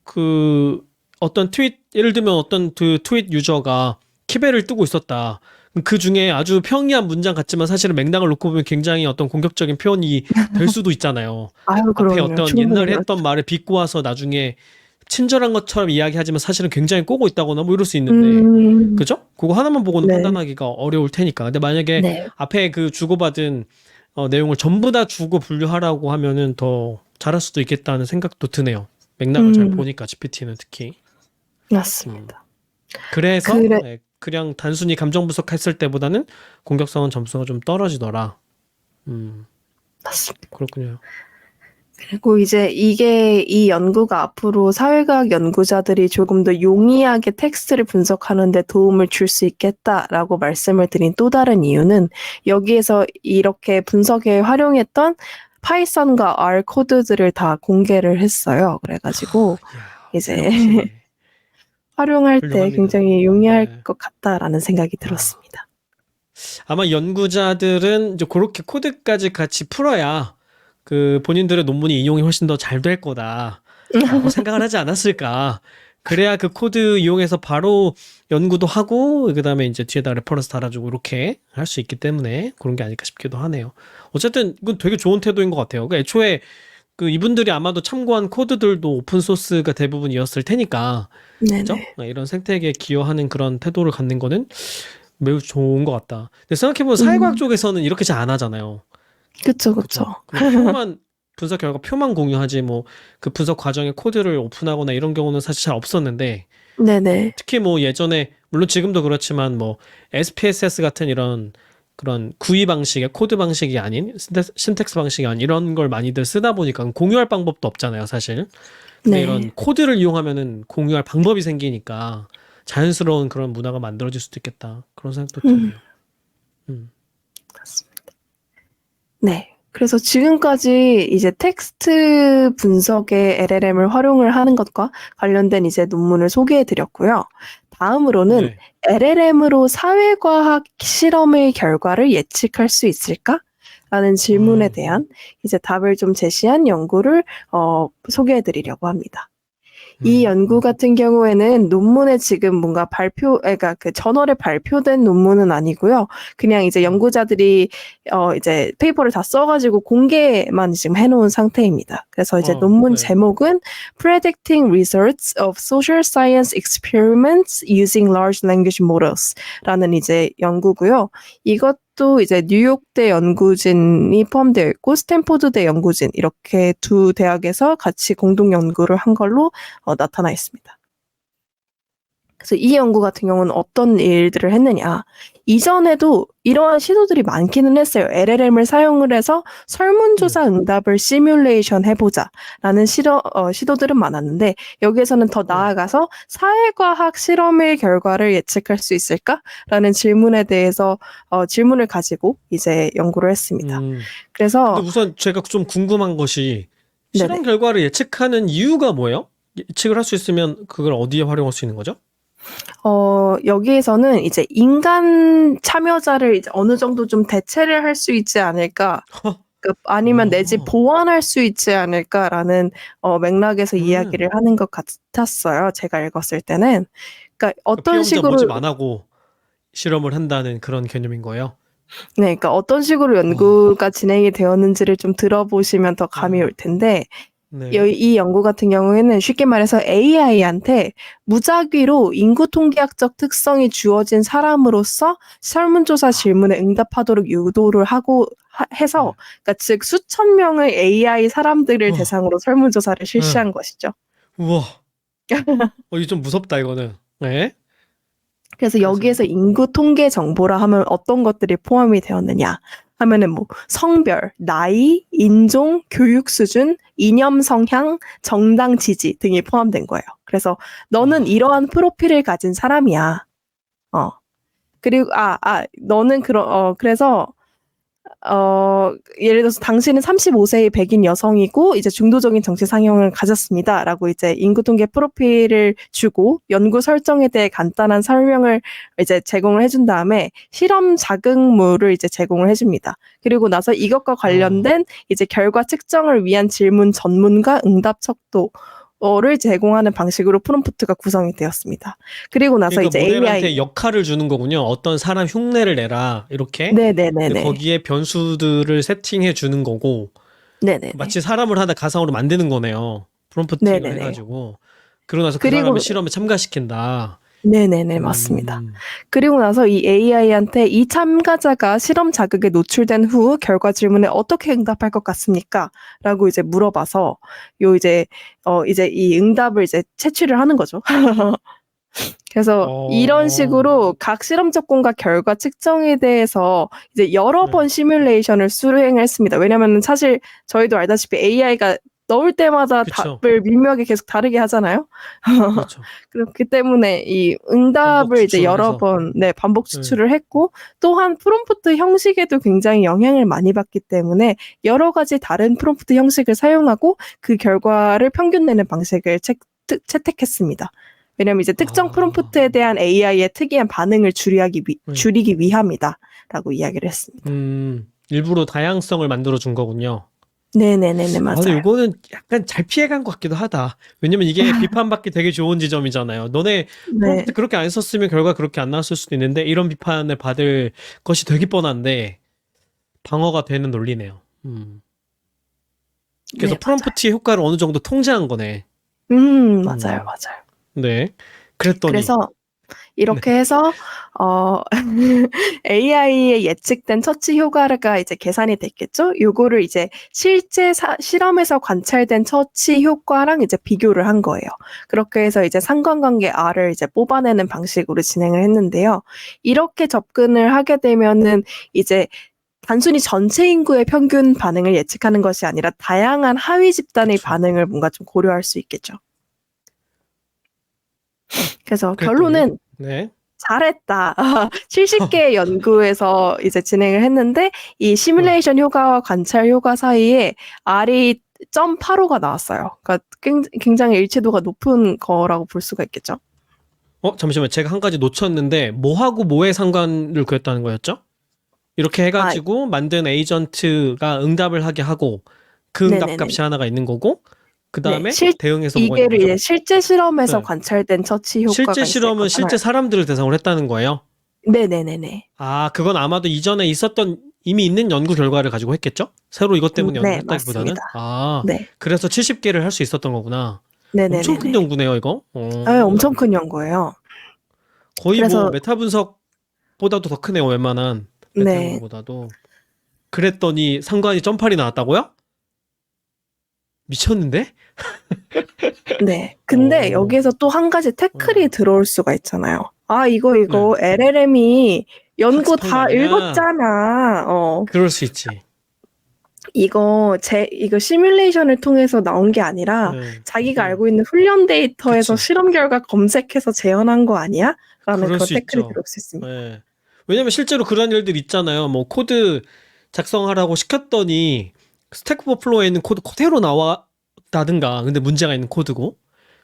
그, 어떤 트윗, 예를 들면 어떤 그 트윗 유저가 키베를 뜨고 있었다. 그럼 그 중에 아주 평이한 문장 같지만 사실은 맥락을 놓고 보면 굉장히 어떤 공격적인 표현이 될 수도 있잖아요. 아유, 앞에 그럼요. 어떤 충분히 옛날에 그렇죠. 했던 말을 빗고 와서 나중에 친절한 것처럼 이야기하지만 사실은 굉장히 꼬고 있다거나 뭐 이럴 수 있는데, 음, 그죠? 그거 하나만 보고는 네. 판단하기가 어려울 테니까. 근데 만약에 네. 앞에 그 주고받은 내용을 전부 다 주고 분류하라고 하면은 더 잘할 수도 있겠다는 생각도 드네요. 맥락을 잘 음, 보니까 GPT는 특히. 음. 맞습니다. 그래서 그래, 그냥 단순히 감정 분석했을 때보다는 공격성은 점수가 좀 떨어지더라. 맞습니다. 그렇군요. 그리고 이제 이 연구가 앞으로 사회과학 연구자들이 조금 더 용이하게 텍스트를 분석하는 데 도움을 줄 수 있겠다라고 말씀을 드린 또 다른 이유는 여기에서 이렇게 분석에 활용했던 파이썬과 R 코드들을 다 공개를 했어요. 그래가지고 이야, 이제 역시 활용할 때 훌륭합니다. 굉장히 용이할 네. 것 같다라는 생각이 아, 들었습니다. 아마 연구자들은 이제 그렇게 코드까지 같이 풀어야 그 본인들의 논문이 인용이 훨씬 더 잘 될 거다라고 생각을 하지 않았을까. 그래야 그 코드 이용해서 바로 연구도 하고 그다음에 이제 뒤에다 레퍼런스 달아주고 이렇게 할 수 있기 때문에 그런 게 아닐까 싶기도 하네요. 어쨌든 이건 되게 좋은 태도인 것 같아요. 그 애초에 그 이분들이 아마도 참고한 코드들도 오픈 소스가 대부분이었을 테니까 그죠? 네네. 이런 생태계에 기여하는 그런 태도를 갖는 거는 매우 좋은 것 같다. 근데 생각해보면 사회과학 음, 쪽에서는 이렇게 잘 안 하잖아요. 그쵸, 그쵸. 그쵸? 그냥 표만 분석 결과 표만 공유하지 뭐 그 분석 과정에 코드를 오픈하거나 이런 경우는 사실 잘 없었는데 네네. 특히 뭐 예전에 물론 지금도 그렇지만 뭐 SPSS 같은 이런 그런 구의 방식의 코드 방식이 아닌 신텍스 방식이 아닌 이런 걸 많이들 쓰다 보니까 공유할 방법도 없잖아요, 사실. 근데 이런 네. 코드를 이용하면은 공유할 방법이 생기니까 자연스러운 그런 문화가 만들어질 수도 있겠다. 그런 생각도 음. 드네요. 음. 네. 그래서 지금까지 이제 텍스트 분석에 LLM을 활용을 하는 것과 관련된 이제 논문을 소개해 드렸고요. 다음으로는 네. LLM으로 사회과학 실험의 결과를 예측할 수 있을까? 라는 질문에 음. 대한 이제 답을 좀 제시한 연구를 소개해 드리려고 합니다. 이 음. 연구 같은 경우에는 논문에 지금 뭔가 그러니까 그 저널에 발표된 논문은 아니고요. 그냥 이제 연구자들이 이제 페이퍼를 다 써가지고 공개만 지금 해놓은 상태입니다. 그래서 이제 논문 네. 제목은 Predicting Results of Social Science Experiments Using Large Language Models라는 이제 연구고요. 이것도 이제 뉴욕대 연구진이 포함되어 있고 스탠포드대 연구진 이렇게 두 대학에서 같이 공동 연구를 한 걸로 나타나 있습니다. 그래서 이 연구 같은 경우는 어떤 일들을 했느냐. 이전에도 이러한 시도들이 많기는 했어요. LLM을 사용을 해서 설문조사 응답을 시뮬레이션 해보자라는 시도들은 많았는데 여기에서는 더 나아가서 사회과학 실험의 결과를 예측할 수 있을까라는 질문에 대해서 질문을 가지고 이제 연구를 했습니다. 그래서 근데 우선 제가 좀 궁금한 것이 실험 네네. 결과를 예측하는 이유가 뭐예요? 예측을 할 수 있으면 그걸 어디에 활용할 수 있는 거죠? 여기에서는 이제 인간 참여자를 이제 어느 정도 좀 대체를 할 수 있지 않을까. 아니면 내지 보완할 수 있지 않을까라는 맥락에서 이야기를 하는 것 같았어요. 제가 읽었을 때는. 그러니까 어떤 식으로 피험자 모집 안 하고 실험을 한다는 그런 개념인 거예요? 네, 그러니까 어떤 식으로 연구가 진행이 되었는지를 좀 들어보시면 더 감이 올 텐데 네. 이 연구 같은 경우에는 쉽게 말해서 AI한테 무작위로 인구 통계학적 특성이 주어진 사람으로서 설문조사 질문에 응답하도록 유도를 하고 해서 그러니까 즉 수천 명의 AI 사람들을 대상으로 설문조사를 실시한 것이죠. 우와. 이거 좀 무섭다 이거는. 네. 그래서 여기에서 인구 통계 정보라 하면 어떤 것들이 포함이 되었느냐 하면은 뭐 성별, 나이, 인종, 교육 수준, 이념 성향, 정당 지지 등이 포함된 거예요. 그래서 너는 이러한 프로필을 가진 사람이야. 그리고 너는 그래서 예를 들어서 당신은 35세의 백인 여성이고 이제 중도적인 정치 상형을 가졌습니다라고 이제 인구 통계 프로필을 주고 연구 설정에 대해 간단한 설명을 이제 제공을 해준 다음에 실험 자극물을 이제 제공을 해줍니다. 그리고 나서 이것과 관련된 이제 결과 측정을 위한 질문 전문과 응답 척도를 제공하는 방식으로 프롬프트가 구성이 되었습니다. 그리고 나서 그러니까 이제 모델한테 AI 역할을 주는 거군요. 어떤 사람 흉내를 내라 이렇게. 네네네네. 근데 거기에 변수들을 세팅해 주는 거고. 네네. 마치 사람을 하나 가상으로 만드는 거네요. 프롬프트로 네네네. 해가지고. 그러고 나서 그 그리고 사람을 실험에 참가시킨다. 네네네, 맞습니다. 그리고 나서 이 AI한테 이 참가자가 실험 자극에 노출된 후 결과 질문에 어떻게 응답할 것 같습니까? 라고 이제 물어봐서 이제 이 응답을 이제 채취를 하는 거죠. 그래서 이런 식으로 각 실험 조건과 결과 측정에 대해서 이제 여러 번 시뮬레이션을 수행을 했습니다. 왜냐면 사실 저희도 알다시피 AI가 넣을 때마다 그쵸. 답을 미묘하게 계속 다르게 하잖아요. 그렇죠. 그렇기 때문에 이 응답을 이제 여러 번 반복 추출을 했고 또한 프롬프트 형식에도 굉장히 영향을 많이 받기 때문에 여러 가지 다른 프롬프트 형식을 사용하고 그 결과를 평균 내는 방식을 채택했습니다. 왜냐면 이제 특정 프롬프트에 대한 AI의 특이한 반응을 줄이기 위함이다라고 이야기를 했습니다. 일부러 다양성을 만들어 준 거군요. 네네네네, 맞아요. 근데 이거는 약간 잘 피해간 것 같기도 하다. 왜냐면 이게 비판받기 되게 좋은 지점이잖아요. 너네 프롬프트 그렇게 안 썼으면 결과 그렇게 안 나왔을 수도 있는데 이런 비판을 받을 것이 되게 뻔한데 방어가 되는 논리네요. 그래서 네, 프롬프트의 효과를 어느 정도 통제한 거네. 맞아요. 네. 그랬더니 그래서 이렇게 해서 AI의 예측된 처치 효과가 이제 계산이 됐겠죠? 요거를 이제 실제 실험에서 관찰된 처치 효과랑 이제 비교를 한 거예요. 그렇게 해서 이제 상관관계 R을 이제 뽑아내는 방식으로 진행을 했는데요. 이렇게 접근을 하게 되면은 이제 단순히 전체 인구의 평균 반응을 예측하는 것이 아니라 다양한 하위 집단의 반응을 뭔가 좀 고려할 수 있겠죠. 그래서 결론은 잘했다. 70개의 연구에서 이제 진행을 했는데 이 시뮬레이션 효과와 관찰 효과 사이에 R이 0.85가 나왔어요. 그러니까 굉장히 일치도가 높은 거라고 볼 수가 있겠죠. 잠시만. 제가 한 가지 놓쳤는데 뭐하고 뭐에 상관을 구했다는 거였죠? 이렇게 해가지고 만든 에이전트가 응답을 하게 하고 그 응답 값이 하나가 있는 거고 그 다음에 대응해서 뭐가 있는 거죠? 이게 실제 실험에서 관찰된 처치 효과가 실제 실험은 실제 사람들을 대상으로 했다는 거예요? 네네네네. 그건 아마도 이전에 이미 있는 연구 결과를 가지고 했겠죠? 새로 이것 때문에 연구했다기보다는? 네. 그래서 70개를 할 수 있었던 거구나. 네네네네. 엄청 큰 연구네요, 이거. 네, 엄청 큰 연구예요. 거의 뭐 메타 분석보다도 더 크네요, 웬만한 메타 연구보다도. 그랬더니 상관이 점팔이 나왔다고요? 미쳤는데? 네. 근데 어, 여기에서 또 한 가지 태클이 어. 들어올 수가 있잖아요. 아, 네. 이거 LLM이 연구 학습한 거 다 아니야? 읽었잖아. 그럴 수 있지. 이거 시뮬레이션을 통해서 나온 게 아니라 네. 자기가 네. 알고 있는 훈련 데이터에서 그치. 실험 결과 검색해서 재현한 거 아니야? 라는 그럴 그런 수 태클이 있죠. 들어올 수 있습니다. 예. 왜냐면 실제로 그런 일들 있잖아요. 뭐 코드 작성하라고 시켰더니 스택 오버플로우에 있는 코드 그대로 나왔다든가. 근데 문제가 있는 코드고.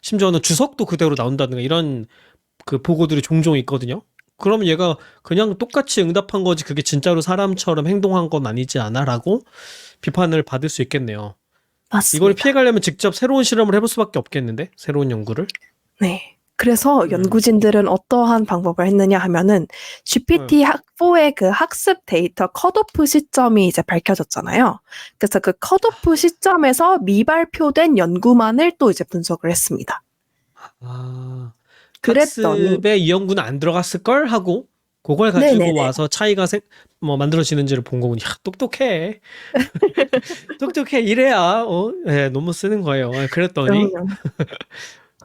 심지어는 주석도 그대로 나온다든가 이런 그 보고들이 종종 있거든요. 그러면 얘가 그냥 똑같이 응답한 거지 그게 진짜로 사람처럼 행동한 건 아니지 않아라고 비판을 받을 수 있겠네요. 이걸 맞습니다. 피해가려면 직접 새로운 실험을 해볼 수밖에 없겠는데? 새로운 연구를? 네. 그래서 음. 연구진들은 어떠한 방법을 했느냐 하면은 네. GPT-4의 그 학습 데이터 컷오프 시점이 이제 밝혀졌잖아요. 그래서 그 컷오프 시점에서 미발표된 연구만을 또 이제 분석을 했습니다. 아, 그랬더니 학습에 이 연구는 안 들어갔을걸? 하고 그걸 가지고 네네네. 와서 차이가 만들어지는지를 본 거군요. 야, 똑똑해. 똑똑해. 이래야 논문 쓰는 거예요. 그랬더니 그럼요.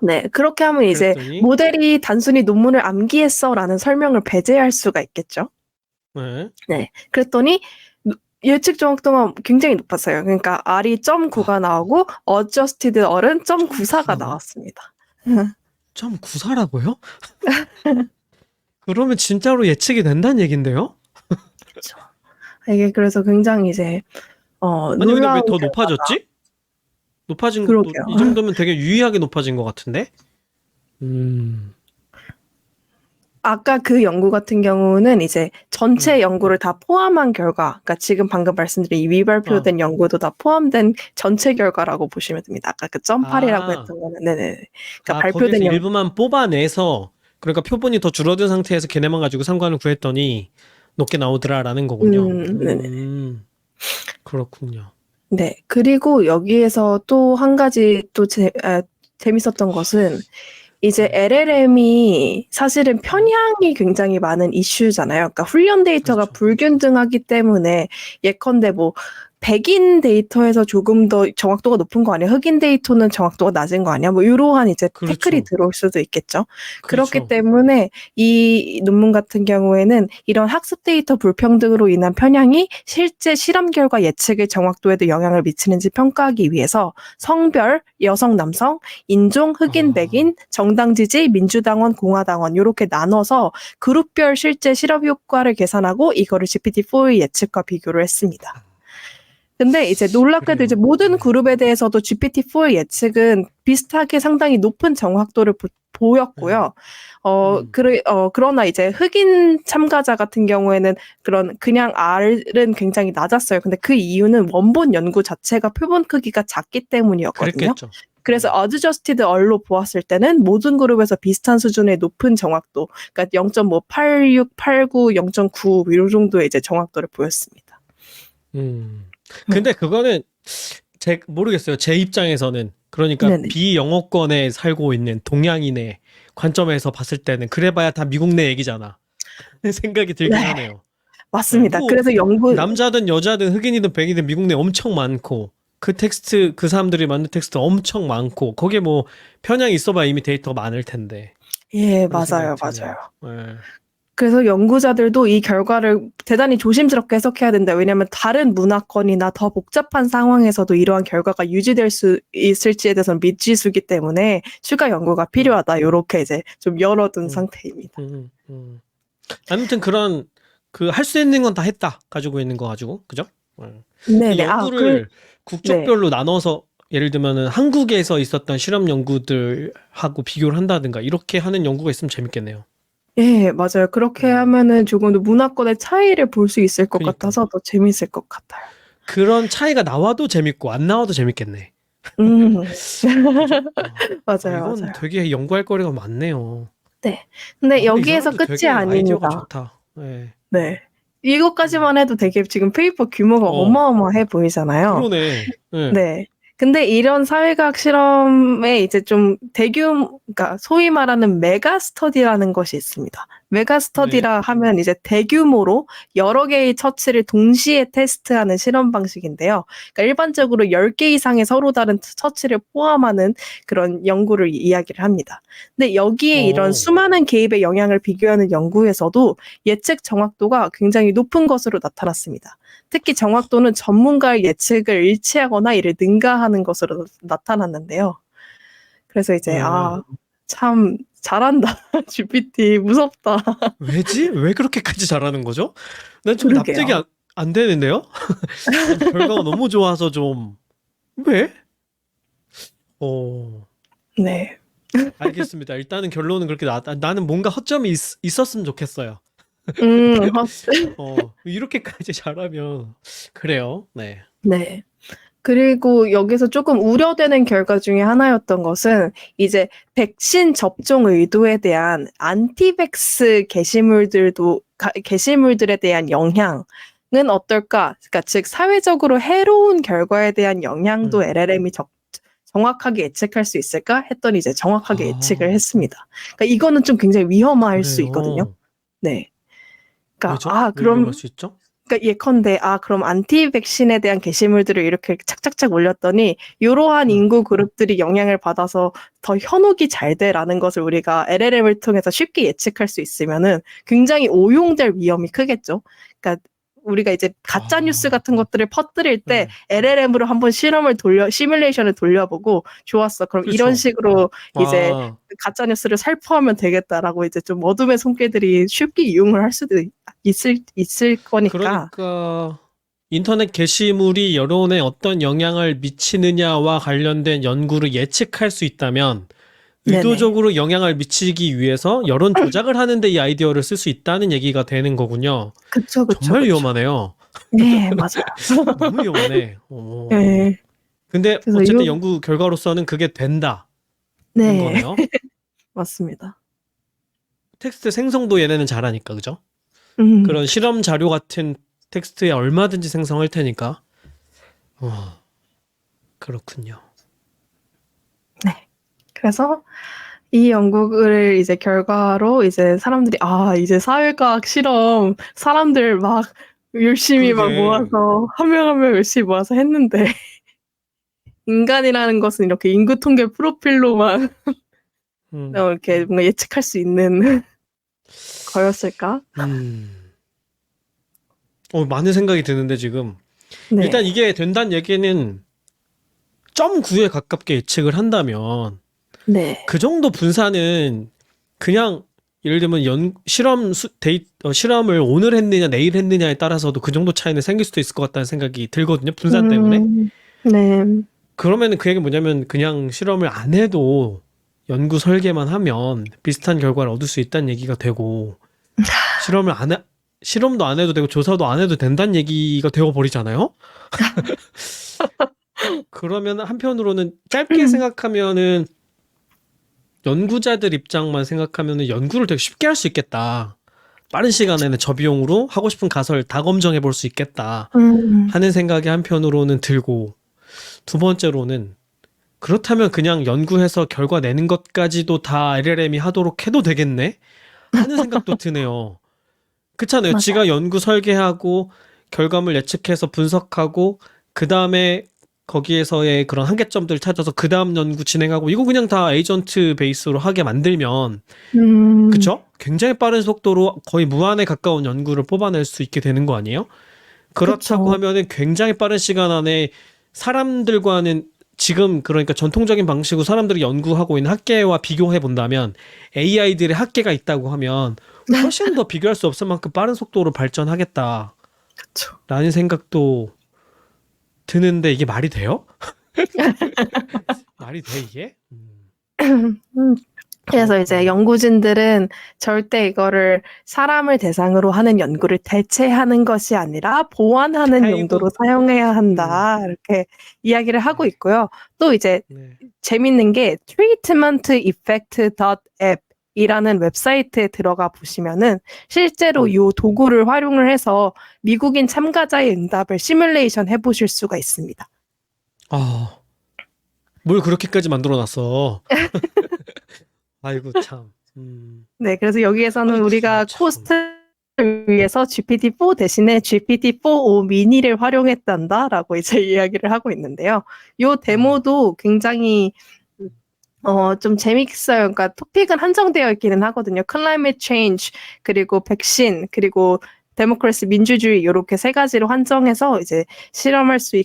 네. 그렇게 하면 이제 그랬더니 모델이 단순히 논문을 암기했어라는 설명을 배제할 수가 있겠죠. 네. 네. 그랬더니 예측 정확도가 굉장히 높았어요. 그러니까 R이 아, 0.9가 나오고 adjusted R은 0.94가 9사나? 나왔습니다. 9사라고요? 그러면 진짜로 예측이 된다는 얘긴데요? 그쵸. 이게 그래서 굉장히 이제 아니 근데 왜 놀라운 더 결과가 높아졌지? 높아진 것도 그러게요. 이 정도면 되게 유의하게 높아진 것 같은데? 음, 아까 그 연구 같은 경우는 이제 전체 음. 연구를 다 포함한 결과, 그러니까 지금 방금 말씀드린 이 아, 미발표된 연구도 다 포함된 전체 결과라고 보시면 됩니다. 아까 그 0.8이라고 아, 했던 거는 네네. 그러니까 거기서 발표된 연구 일부만 뽑아내서 그러니까 표본이 더 줄어든 상태에서 걔네만 가지고 상관을 구했더니 높게 나오더라라는 거군요. 네네. 그렇군요. 네. 그리고 여기에서 또 한 가지 또 재밌었던 것은 이제 LLM이 사실은 편향이 굉장히 많은 이슈잖아요. 그러니까 훈련 데이터가 그렇죠. 불균등하기 때문에 예컨대 뭐 백인 데이터에서 조금 더 정확도가 높은 거 아니야? 흑인 데이터는 정확도가 낮은 거 아니야? 뭐 이러한 이제 태클이 그렇죠. 들어올 수도 있겠죠. 그렇기 그렇죠. 때문에 이 논문 같은 경우에는 이런 학습 데이터 불평등으로 인한 편향이 실제 실험 결과 예측의 정확도에도 영향을 미치는지 평가하기 위해서 성별, 여성, 남성, 인종, 흑인, 아, 백인, 정당 지지, 민주당원, 공화당원 요렇게 나눠서 그룹별 실제 실험 효과를 계산하고 이거를 GPT-4의 예측과 비교를 했습니다. 근데 이제 놀랍게도 이제 그래요. 모든 그룹에 대해서도 GPT-4의 예측은 비슷하게 상당히 높은 정확도를 네. 보였고요. 그러나 이제 흑인 참가자 같은 경우에는 그냥 R은 굉장히 낮았어요. 근데 그 이유는 원본 연구 자체가 표본 크기가 작기 때문이었거든요. 그랬겠죠. 그래서 adjusted R로 보았을 때는 모든 그룹에서 비슷한 수준의 높은 정확도, 그러니까 0.86, 89, 0.9 이 정도의 이제 정확도를 보였습니다. 근데 그거는 모르겠어요. 제 입장에서는 그러니까 네네. 비영어권에 살고 있는 동양인의 관점에서 봤을 때는 그래봐야 다 미국 내 얘기잖아. 생각이 들긴 네. 하네요. 네, 맞습니다. 뭐 그래서 남자든 여자든 흑인이든 백인이든 미국 내 엄청 많고 그 사람들이 만든 텍스트 엄청 많고 거기에 뭐 편향이 있어봐야 이미 데이터가 많을 텐데 예, 그런 생각이 맞아요. 드네요. 맞아요. 네. 그래서 연구자들도 이 결과를 대단히 조심스럽게 해석해야 된다. 왜냐하면 다른 문화권이나 더 복잡한 상황에서도 이러한 결과가 유지될 수 있을지에 대해서는 미지수기 때문에 추가 연구가 음, 필요하다. 요렇게 이제 좀 열어둔 음, 상태입니다. 아무튼 그런 그 할 수 있는 건 다 했다 가지고 있는 거 가지고 그죠? 이 네네. 연구를 네. 국적별로 나눠서 예를 들면은 한국에서 있었던 실험 연구들하고 비교를 한다든가 이렇게 하는 연구가 있으면 재밌겠네요. 예, 맞아요. 그렇게 음, 하면은 조금 더 문화권의 차이를 볼 수 있을 것 그니까 같아서 더 재밌을 것 같아요. 그런 차이가 나와도 재밌고 안 나와도 재밌겠네. 음, 그죠? 맞아요. 이건 맞아요. 되게 연구할 거리가 많네요. 네. 근데 근데 이 여기에서 사람도 끝이 되게 아이디어가 아닙니다. 좋다. 네. 네. 음. 이것까지만 해도 되게 지금 페이퍼 규모가 어, 어마어마해 보이잖아요. 그러네. 네. 네. 근데 이런 사회과학 실험에 이제 좀 그러니까 소위 말하는 메가 스터디라는 것이 있습니다. 메가 스터디라 하면 이제 대규모로 여러 개의 처치를 동시에 테스트하는 실험 방식인데요. 그러니까 일반적으로 10개 이상의 서로 다른 처치를 포함하는 그런 연구를 이야기를 합니다. 근데 여기에 이런 수많은 개입의 영향을 비교하는 연구에서도 예측 정확도가 굉장히 높은 것으로 나타났습니다. 특히 정확도는 전문가의 예측을 일치하거나 이를 능가하는 것으로 나타났는데요. 그래서 이제 참 잘한다. GPT 무섭다. 왜지? 왜 그렇게까지 잘하는 거죠? 난 좀 그러게요. 납득이 안 되는데요? 결과가 너무 좋아서 좀 왜? 네. 알겠습니다. 일단은 결론은 그렇게 나왔다. 나는 뭔가 허점이 있었으면 좋겠어요. 이렇게까지 잘하면 그래요. 네. 네. 그리고 여기서 조금 우려되는 결과 중에 하나였던 것은 이제 백신 접종 의도에 대한 안티백스 게시물들에 대한 영향은 어떨까? 그러니까 즉 사회적으로 해로운 결과에 대한 영향도 LLM이 정확하게 예측할 수 있을까? 했더니 이제 정확하게 예측을 했습니다. 그러니까 이거는 좀 굉장히 위험할 수 있거든요. 네. 그러니까 왜죠? 왜 위험할 수 있죠? 그러니까 예컨대 그럼 안티 백신에 대한 게시물들을 이렇게 착착착 올렸더니 이러한 인구 그룹들이 영향을 받아서 더 현혹이 잘 돼라는 것을 우리가 LLM을 통해서 쉽게 예측할 수 있으면은 굉장히 오용될 위험이 크겠죠. 그러니까 우리가 이제 가짜 뉴스 같은 것들을 퍼뜨릴 때 LLM으로 한번 시뮬레이션을 돌려보고 좋았어. 그럼 그렇죠. 이런 식으로 이제 가짜 뉴스를 살포하면 되겠다라고 이제 좀 어둠의 손길들이 쉽게 이용을 할 수도 있을 거니까. 그러니까 인터넷 게시물이 여론에 어떤 영향을 미치느냐와 관련된 연구를 예측할 수 있다면 의도적으로 영향을 미치기 위해서 여론 조작을 하는데 이 아이디어를 쓸 수 있다는 얘기가 되는 거군요. 그쵸. 정말 위험하네요. 네, 맞아요. 너무 위험하네. 네. 근데 어쨌든 연구 결과로서는 그게 된다는 거네요. 맞습니다. 텍스트 생성도 얘네는 잘하니까, 그죠? 그런 실험 자료 같은 텍스트에 얼마든지 생성할 테니까. 그렇군요. 네. 그래서 이 연구를 이제 결과로 이제 사람들이 이제 사회과학 실험 사람들 막 열심히 막 모아서 한 명 한 명 열심히 모아서 했는데 인간이라는 것은 이렇게 인구 통계 프로필로만 이렇게 뭔가 예측할 수 있는 거였을까? 많은 생각이 드는데 지금 네. 일단 이게 된다는 얘기는 0.9에 가깝게 예측을 한다면 네. 그 정도 분산은 그냥 예를 들면 실험을 오늘 했느냐 내일 했느냐에 따라서도 그 정도 차이는 생길 수도 있을 것 같다는 생각이 들거든요. 분산 때문에. 네. 그러면은 그 얘기는 뭐냐면 그냥 실험을 안 해도 연구 설계만 하면 비슷한 결과를 얻을 수 있다는 얘기가 되고 실험도 안 해도 되고 조사도 안 해도 된다는 얘기가 되어버리잖아요. 그러면 한편으로는 짧게 생각하면은 연구자들 입장만 생각하면은 연구를 되게 쉽게 할 수 있겠다. 빠른 시간에는 저비용으로 하고 싶은 가설 다 검증해 볼 수 있겠다 하는 생각이 한편으로는 들고, 두 번째로는 그렇다면 그냥 연구해서 결과 내는 것까지도 다 LLM이 하도록 해도 되겠네 하는 생각도 드네요. 그렇잖아요. 맞아요. 지가 연구 설계하고 결과물 예측해서 분석하고 그 다음에 거기에서의 그런 한계점들을 찾아서 그 다음 연구 진행하고 이거 그냥 다 에이전트 베이스로 하게 만들면 그쵸? 굉장히 빠른 속도로 거의 무한에 가까운 연구를 뽑아낼 수 있게 되는 거 아니에요? 그렇다고 하면은 굉장히 빠른 시간 안에 사람들과는 지금 그러니까 전통적인 방식으로 사람들이 연구하고 있는 학계와 비교해 본다면 AI들의 학계가 있다고 하면 훨씬 더 비교할 수 없을 만큼 빠른 속도로 발전하겠다. 그쵸. 라는 생각도 드는데 이게 말이 돼요? 말이 돼 이게? 그래서 이제 연구진들은 절대 이거를 사람을 대상으로 하는 연구를 대체하는 것이 아니라 보완하는 용도로 사용해야 한다. 이렇게 이야기를 하고 있고요. 또 이제 재밌는 게 treatmenteffect.app 이라는 웹사이트에 들어가 보시면은 실제로 이 도구를 활용을 해서 미국인 참가자의 응답을 시뮬레이션 해보실 수가 있습니다. 뭘 그렇게까지 만들어놨어. 아이고 참. 네, 그래서 여기에서는 아이고, 우리가 참. 코스트를 위해서 GPT-4 대신에 GPT-4o 미니를 활용했단다라고 이제 이야기를 하고 있는데요. 요 데모도 굉장히 좀 재밌어요. 그러니까 토픽은 한정되어 있기는 하거든요. 클라이밋 체인지, 그리고 백신, 그리고 데모크래시 민주주의 이렇게 세 가지로 한정해서 이제 실험할 수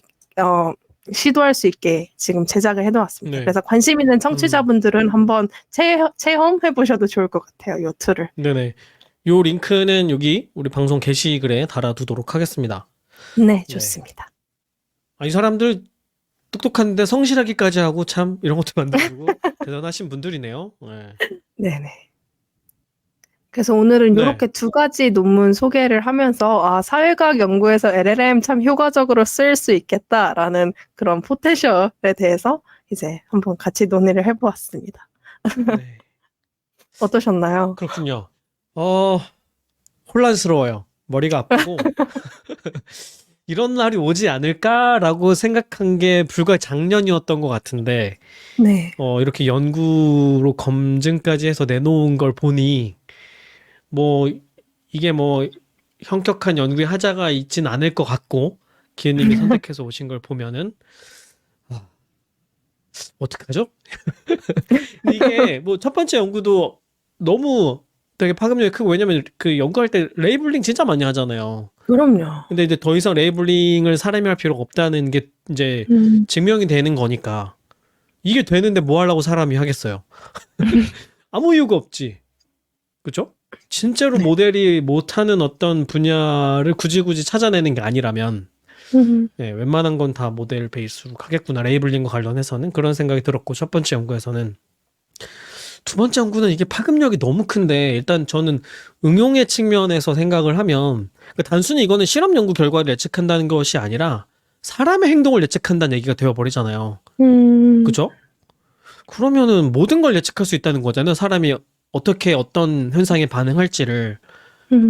시도할 수 있게 지금 제작을 해놓았습니다. 네. 그래서 관심 있는 청취자분들은 한번 체험해 보셔도 좋을 것 같아요. 요 툴을. 네네. 요 링크는 여기 우리 방송 게시글에 달아두도록 하겠습니다. 네, 좋습니다. 이 사람들 똑똑한데 성실하기까지 하고 참 이런 것도 만들고 대단하신 분들이네요. 네. 네네. 그래서 오늘은 네. 이렇게 두 가지 논문 소개를 하면서 사회과학 연구에서 LLM 참 효과적으로 쓸 수 있겠다라는 그런 포텐셜에 대해서 이제 한번 같이 논의를 해보았습니다. 네. 어떠셨나요? 그렇군요. 혼란스러워요. 머리가 아프고 이런 날이 오지 않을까라고 생각한 게 불과 작년이었던 것 같은데 네. 이렇게 연구로 검증까지 해서 내놓은 걸 보니 뭐 이게 뭐 현격한 연구의 하자가 있진 않을 것 같고 기현님이 선택해서 오신 걸 보면은 어떡하죠? 근데 이게 뭐 첫 번째 연구도 너무 되게 파급력이 크고 왜냐면 그 연구할 때 레이블링 진짜 많이 하잖아요. 그럼요. 근데 이제 더 이상 레이블링을 사람이 할 필요가 없다는 게 이제 증명이 되는 거니까 이게 되는데 뭐 하려고 사람이 하겠어요. 아무 이유가 없지. 그죠? 진짜로 네. 모델이 못하는 어떤 분야를 굳이 찾아내는 게 아니라면 네, 웬만한 건 다 모델 베이스로 하겠구나. 레이블링과 관련해서는 그런 생각이 들었고 첫 번째 연구에서는 두 번째 연구는 이게 파급력이 너무 큰데 일단 저는 응용의 측면에서 생각을 하면 그러니까 단순히 이거는 실험 연구 결과를 예측한다는 것이 아니라 사람의 행동을 예측한다는 얘기가 되어버리잖아요. 그죠? 그러면은 모든 걸 예측할 수 있다는 거잖아요. 사람이 어떻게 어떤 현상에 반응할지를.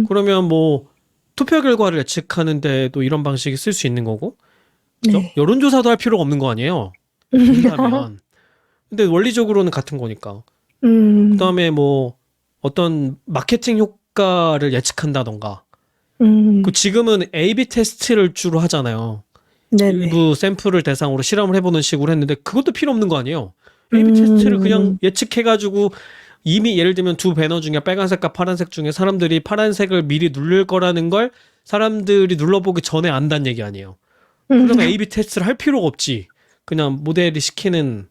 그러면 뭐 투표 결과를 예측하는데도 이런 방식이 쓸 수 있는 거고 그죠? 네. 여론조사도 할 필요가 없는 거 아니에요. 된다면. 근데 원리적으로는 같은 거니까. 그다음에 뭐 어떤 마케팅 효과를 예측한다던가. 그 지금은 A/B 테스트를 주로 하잖아요. 네네. 일부 샘플을 대상으로 실험을 해보는 식으로 했는데 그것도 필요 없는 거 아니에요. A/B 테스트를 그냥 예측해가지고 이미 예를 들면 두 배너 중에 빨간색과 파란색 중에 사람들이 파란색을 미리 누를 거라는 걸 사람들이 눌러보기 전에 안다는 얘기 아니에요. 그러면 A/B 테스트를 할 필요가 없지. 그냥 모델이 시키는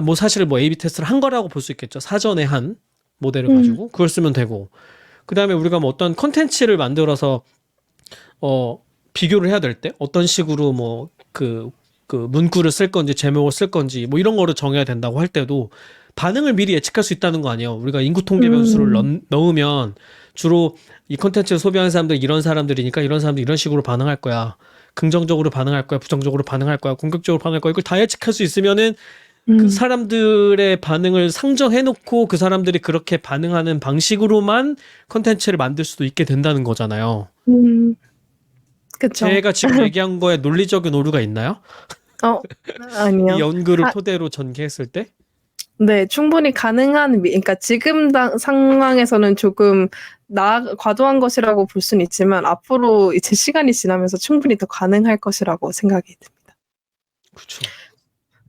뭐 사실 뭐 A/B 테스트를 한 거라고 볼 수 있겠죠. 사전에 한 모델을 가지고 그걸 쓰면 되고. 그다음에 우리가 뭐 어떤 컨텐츠를 만들어서 비교를 해야 될 때 어떤 식으로 뭐 그 문구를 쓸 건지 제목을 쓸 건지 뭐 이런 거를 정해야 된다고 할 때도 반응을 미리 예측할 수 있다는 거 아니에요. 우리가 인구 통계 변수를 넣으면 주로 이 컨텐츠를 소비하는 사람들 이런 사람들이니까 이런 사람들 이런 식으로 반응할 거야. 긍정적으로 반응할 거야. 부정적으로 반응할 거야. 공격적으로 반응할 거야. 이걸 다 예측할 수 있으면은 그 사람들의 반응을 상정해 놓고 그 사람들이 그렇게 반응하는 방식으로만 컨텐츠를 만들 수도 있게 된다는 거잖아요. 그쵸. 제가 지금 얘기한 거에 논리적인 오류가 있나요? 아니요. 이 연구를 토대로 전개했을 때? 네, 충분히 가능한, 그러니까 지금 상황에서는 조금 과도한 것이라고 볼 수는 있지만 앞으로 이제 시간이 지나면서 충분히 더 가능할 것이라고 생각이 듭니다. 그렇죠.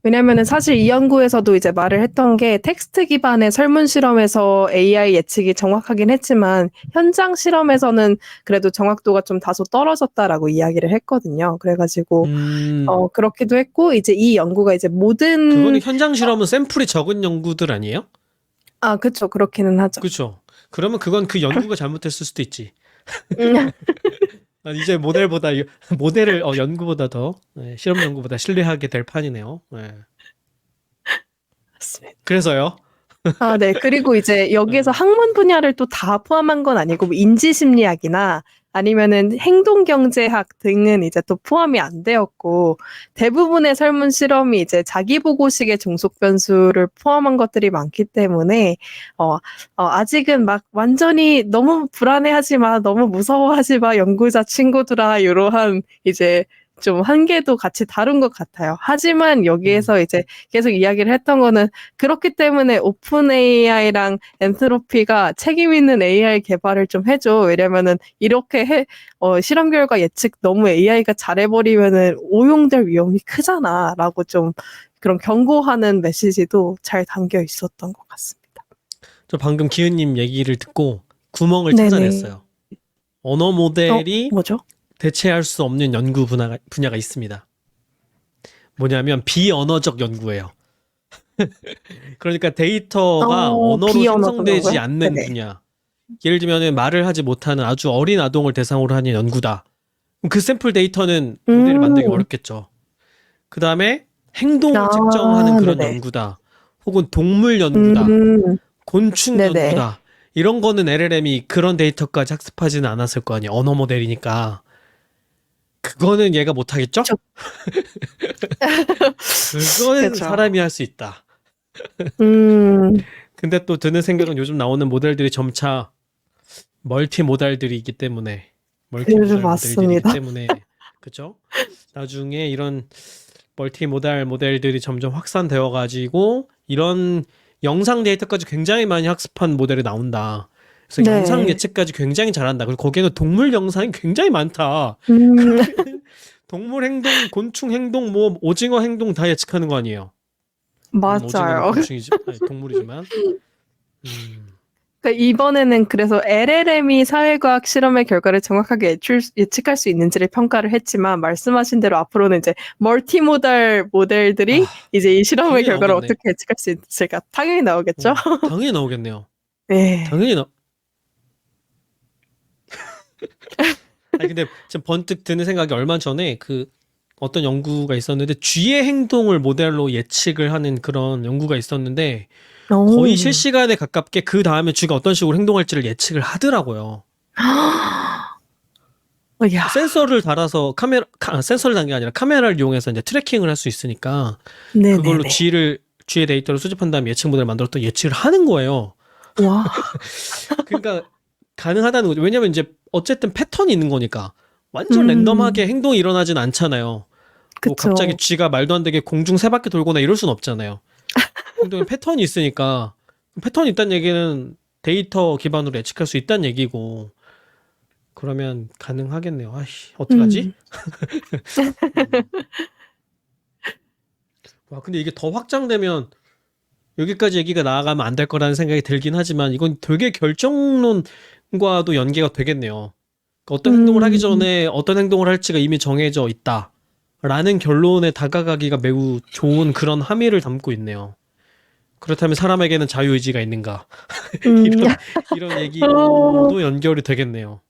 왜냐면은 사실 이 연구에서도 이제 말을 했던 게 텍스트 기반의 설문 실험에서 AI 예측이 정확하긴 했지만 현장 실험에서는 그래도 정확도가 좀 다소 떨어졌다라고 이야기를 했거든요. 그래가지고 그렇기도 했고 이제 이 연구가 이제 모든 그거는 현장 실험은 샘플이 적은 연구들 아니에요? 그렇죠. 그렇기는 하죠. 그렇죠. 그러면 그건 그 연구가 잘못했을 수도 있지. 이제 모델을 연구보다 더 실험 연구보다 신뢰하게 될 판이네요. 네. 맞습니다. 그래서요. 네. 그리고 이제 여기에서 학문 분야를 또 다 포함한 건 아니고 뭐 인지심리학이나 아니면은 행동경제학 등은 이제 또 포함이 안 되었고 대부분의 설문 실험이 이제 자기보고식의 종속 변수를 포함한 것들이 많기 때문에 아직은 막 완전히 너무 불안해하지 마, 너무 무서워하지 마, 연구자 친구들아 이러한 이제 좀 한계도 같이 다룬 것 같아요. 하지만 여기에서 이제 계속 이야기를 했던 거는 그렇기 때문에 오픈 AI랑 엔트로피가 책임 있는 AI 개발을 좀 해줘. 왜냐면은 이렇게 실험 결과 예측 너무 AI가 잘해버리면은 오용될 위험이 크잖아라고 좀 그런 경고하는 메시지도 잘 담겨 있었던 것 같습니다. 저 방금 기은님 얘기를 듣고 구멍을 네네. 찾아냈어요. 언어 모델이 뭐죠? 대체할 수 없는 연구 분야가 있습니다. 뭐냐면 비언어적 연구예요. 그러니까 데이터가 언어로 비언어적 생성되지 연구요? 않는 네네. 분야. 예를 들면 말을 하지 못하는 아주 어린 아동을 대상으로 하는 연구다. 그럼 그 샘플 데이터는 모델을 만들기 어렵겠죠. 그 다음에 행동을 측정하는 그런 네네. 연구다. 혹은 동물 연구다. 곤충 네네. 연구다. 이런 거는 LLM이 그런 데이터까지 학습하지는 않았을 거 아니에요. 언어 모델이니까. 그거는 얘가 못하겠죠? 그거는 그쵸. 사람이 할 수 있다. 근데 또 드는 생각은 요즘 나오는 모델들이 점차 멀티 모델들이기 때문에 모델들이기 맞습니다. 때문에 그죠? 나중에 이런 멀티 모델들이 점점 확산되어 가지고 이런 영상 데이터까지 굉장히 많이 학습한 모델이 나온다. 그래서 네. 영상 예측까지 굉장히 잘한다. 그리고 거기에는 동물 영상이 굉장히 많다. 동물 행동, 곤충 행동, 뭐 오징어 행동 다 예측하는 거 아니에요? 오징어는 맞아요. 곤충이지, 아니, 동물이지만. 그러니까 이번에는 그래서 LLM이 사회과학 실험의 결과를 정확하게 예측할 수 있는지를 평가를 했지만 말씀하신 대로 앞으로는 이제 멀티모달 모델들이 이제 이 실험의 당연히 결과를 나오겠네. 어떻게 예측할 수 있을까? 당연히 나오겠죠? 당연히 나오겠네요. 네. 당연히 아니 근데 지금 번뜩 드는 생각이 얼마 전에 그 어떤 연구가 있었는데 쥐의 행동을 모델로 예측을 하는 그런 연구가 있었는데 거의 실시간에 가깝게 그 다음에 쥐가 어떤 식으로 행동할지를 예측을 하더라고요. 센서를 달아서 센서를 단 게 아니라 카메라를 이용해서 이제 트래킹을 할 수 있으니까 네네네. 그걸로 쥐의 데이터를 수집한 다음에 예측 모델을 만들었던 예측을 하는 거예요. 와. 그러니까 가능하다는 거죠. 왜냐면 이제 어쨌든 패턴이 있는 거니까 완전 랜덤하게 행동이 일어나진 않잖아요. 뭐 갑자기 쥐가 말도 안 되게 공중 3바퀴 돌거나 이럴 순 없잖아요. 행동에 패턴이 있으니까 패턴이 있다는 얘기는 데이터 기반으로 예측할 수 있다는 얘기고 그러면 가능하겠네요. 아이씨 어떡하지? 와 근데 이게 더 확장되면 여기까지 얘기가 나아가면 안 될 거라는 생각이 들긴 하지만 이건 되게 결정론과도 연계가 되겠네요. 그러니까 어떤 행동을 하기 전에 어떤 행동을 할지가 이미 정해져 있다. 라는 결론에 다가가기가 매우 좋은 그런 함의를 담고 있네요. 그렇다면 사람에게는 자유의지가 있는가? 이런 얘기로도 연결이 되겠네요.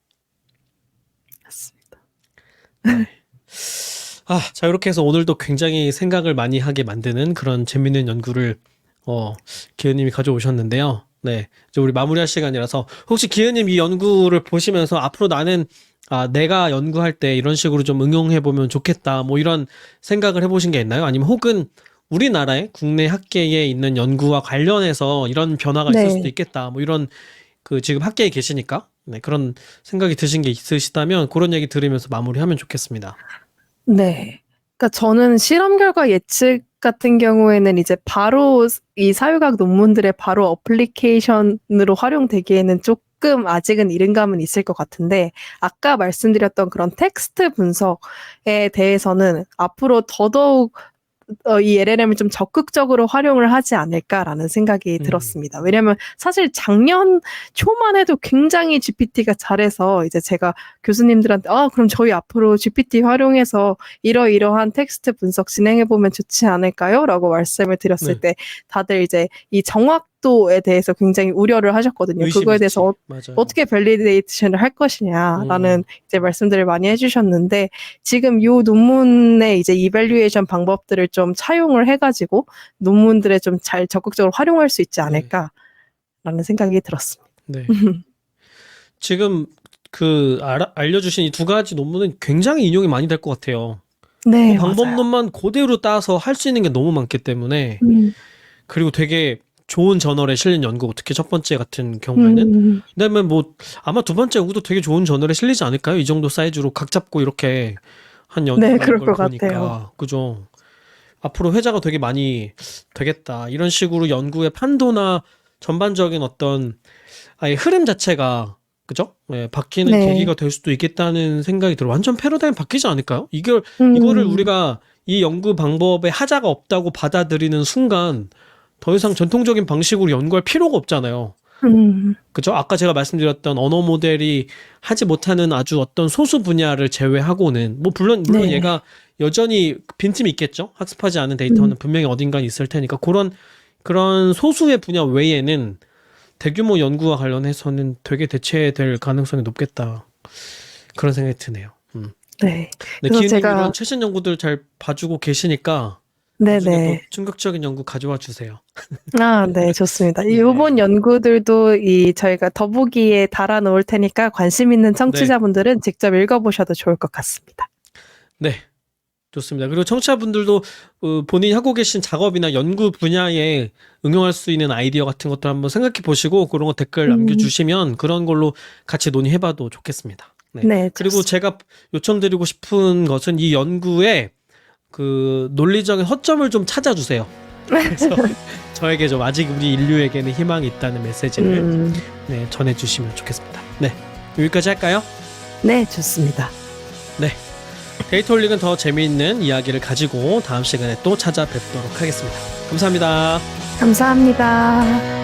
맞습니다. 네. 자, 이렇게 해서 오늘도 굉장히 생각을 많이 하게 만드는 그런 재밌는 연구를 기현님이 가져오셨는데요. 네, 이제 우리 마무리할 시간이라서 혹시 기현님 이 연구를 보시면서 앞으로 나는 내가 연구할 때 이런 식으로 좀 응용해보면 좋겠다. 뭐 이런 생각을 해보신 게 있나요? 아니면 혹은 우리나라의 국내 학계에 있는 연구와 관련해서 이런 변화가 있을 수도 있겠다. 뭐 이런 지금 학계에 계시니까 네, 그런 생각이 드신 게 있으시다면 그런 얘기 들으면서 마무리하면 좋겠습니다. 네. 그러니까 저는 실험 결과 예측 같은 경우에는 이제 바로 이 사회과학 논문들의 바로 어플리케이션으로 활용되기에는 조금 아직은 이른 감은 있을 것 같은데 아까 말씀드렸던 그런 텍스트 분석에 대해서는 앞으로 더더욱 이 LLM을 좀 적극적으로 활용을 하지 않을까라는 생각이 들었습니다. 왜냐면 사실 작년 초만 해도 굉장히 GPT가 잘해서 이제 제가 교수님들한테 그럼 저희 앞으로 GPT 활용해서 이러이러한 텍스트 분석 진행해보면 좋지 않을까요? 라고 말씀을 드렸을 때 다들 이제 이 정확도에 대해서 굉장히 우려를 하셨거든요. 그거에 대해서 어떻게 밸리데이션을 할 것이냐라는 이제 말씀들을 많이 해주셨는데 지금 요 논문의 이제 이밸류에이션 방법들을 좀 차용을 해가지고 논문들에 좀 잘 적극적으로 활용할 수 있지 않을까라는 생각이 들었습니다. 네. 지금 알려주신 이 2가지 논문은 굉장히 인용이 많이 될 것 같아요. 네, 방법론만 그대로 따서 할 수 있는 게 너무 많기 때문에 그리고 되게 좋은 저널에 실린 연구고 특히 첫 번째 같은 경우에는 그다음에 뭐 아마 두 번째 연구도 되게 좋은 저널에 실리지 않을까요? 이 정도 사이즈로 각 잡고 이렇게 한 연구라는 그럴 걸 것 보니까 같아요. 그죠. 앞으로 회자가 되게 많이 되겠다. 이런 식으로 연구의 판도나 전반적인 어떤 아예 흐름 자체가 그죠? 예, 바뀌는 네. 계기가 될 수도 있겠다는 생각이 들어요. 완전 패러다임 바뀌지 않을까요? 이거를 음, 우리가 이 연구 방법에 하자가 없다고 받아들이는 순간 더 이상 전통적인 방식으로 연구할 필요가 없잖아요. 음, 그죠? 아까 제가 말씀드렸던 언어 모델이 하지 못하는 아주 어떤 소수 분야를 제외하고는 뭐 물론 네. 얘가 여전히 빈틈이 있겠죠. 학습하지 않은 음, 데이터는 분명히 어딘가에 있을 테니까 그런 소수의 분야 외에는 대규모 연구와 관련해서는 되게 대체될 가능성이 높겠다. 그런 생각이 드네요. 네. 네, 그래서 기훈님 이런 제가, 최신 연구들 잘 봐주고 계시니까 나중에 또 네네. 충격적인 연구 가져와 주세요. 아, 네, 좋습니다. 네. 이번 연구들도 저희가 더보기에 달아놓을 테니까 관심 있는 네. 청취자분들은 직접 읽어보셔도 좋을 것 같습니다. 네. 좋습니다. 그리고 청취자분들도 본인이 하고 계신 작업이나 연구 분야에 응용할 수 있는 아이디어 같은 것도 한번 생각해 보시고 그런 거 댓글 음, 남겨주시면 그런 걸로 같이 논의해봐도 좋겠습니다. 네. 네, 그리고 좋습니다. 제가 요청드리고 싶은 것은 이 연구에 그 논리적인 허점을 좀 찾아주세요. 그래서 저에게 좀 아직 우리 인류에게는 희망이 있다는 메시지를 음, 네, 전해주시면 좋겠습니다. 네. 여기까지 할까요? 네, 좋습니다. 네. 데이터홀릭은 더 재미있는 이야기를 가지고 다음 시간에 또 찾아뵙도록 하겠습니다. 감사합니다. 감사합니다.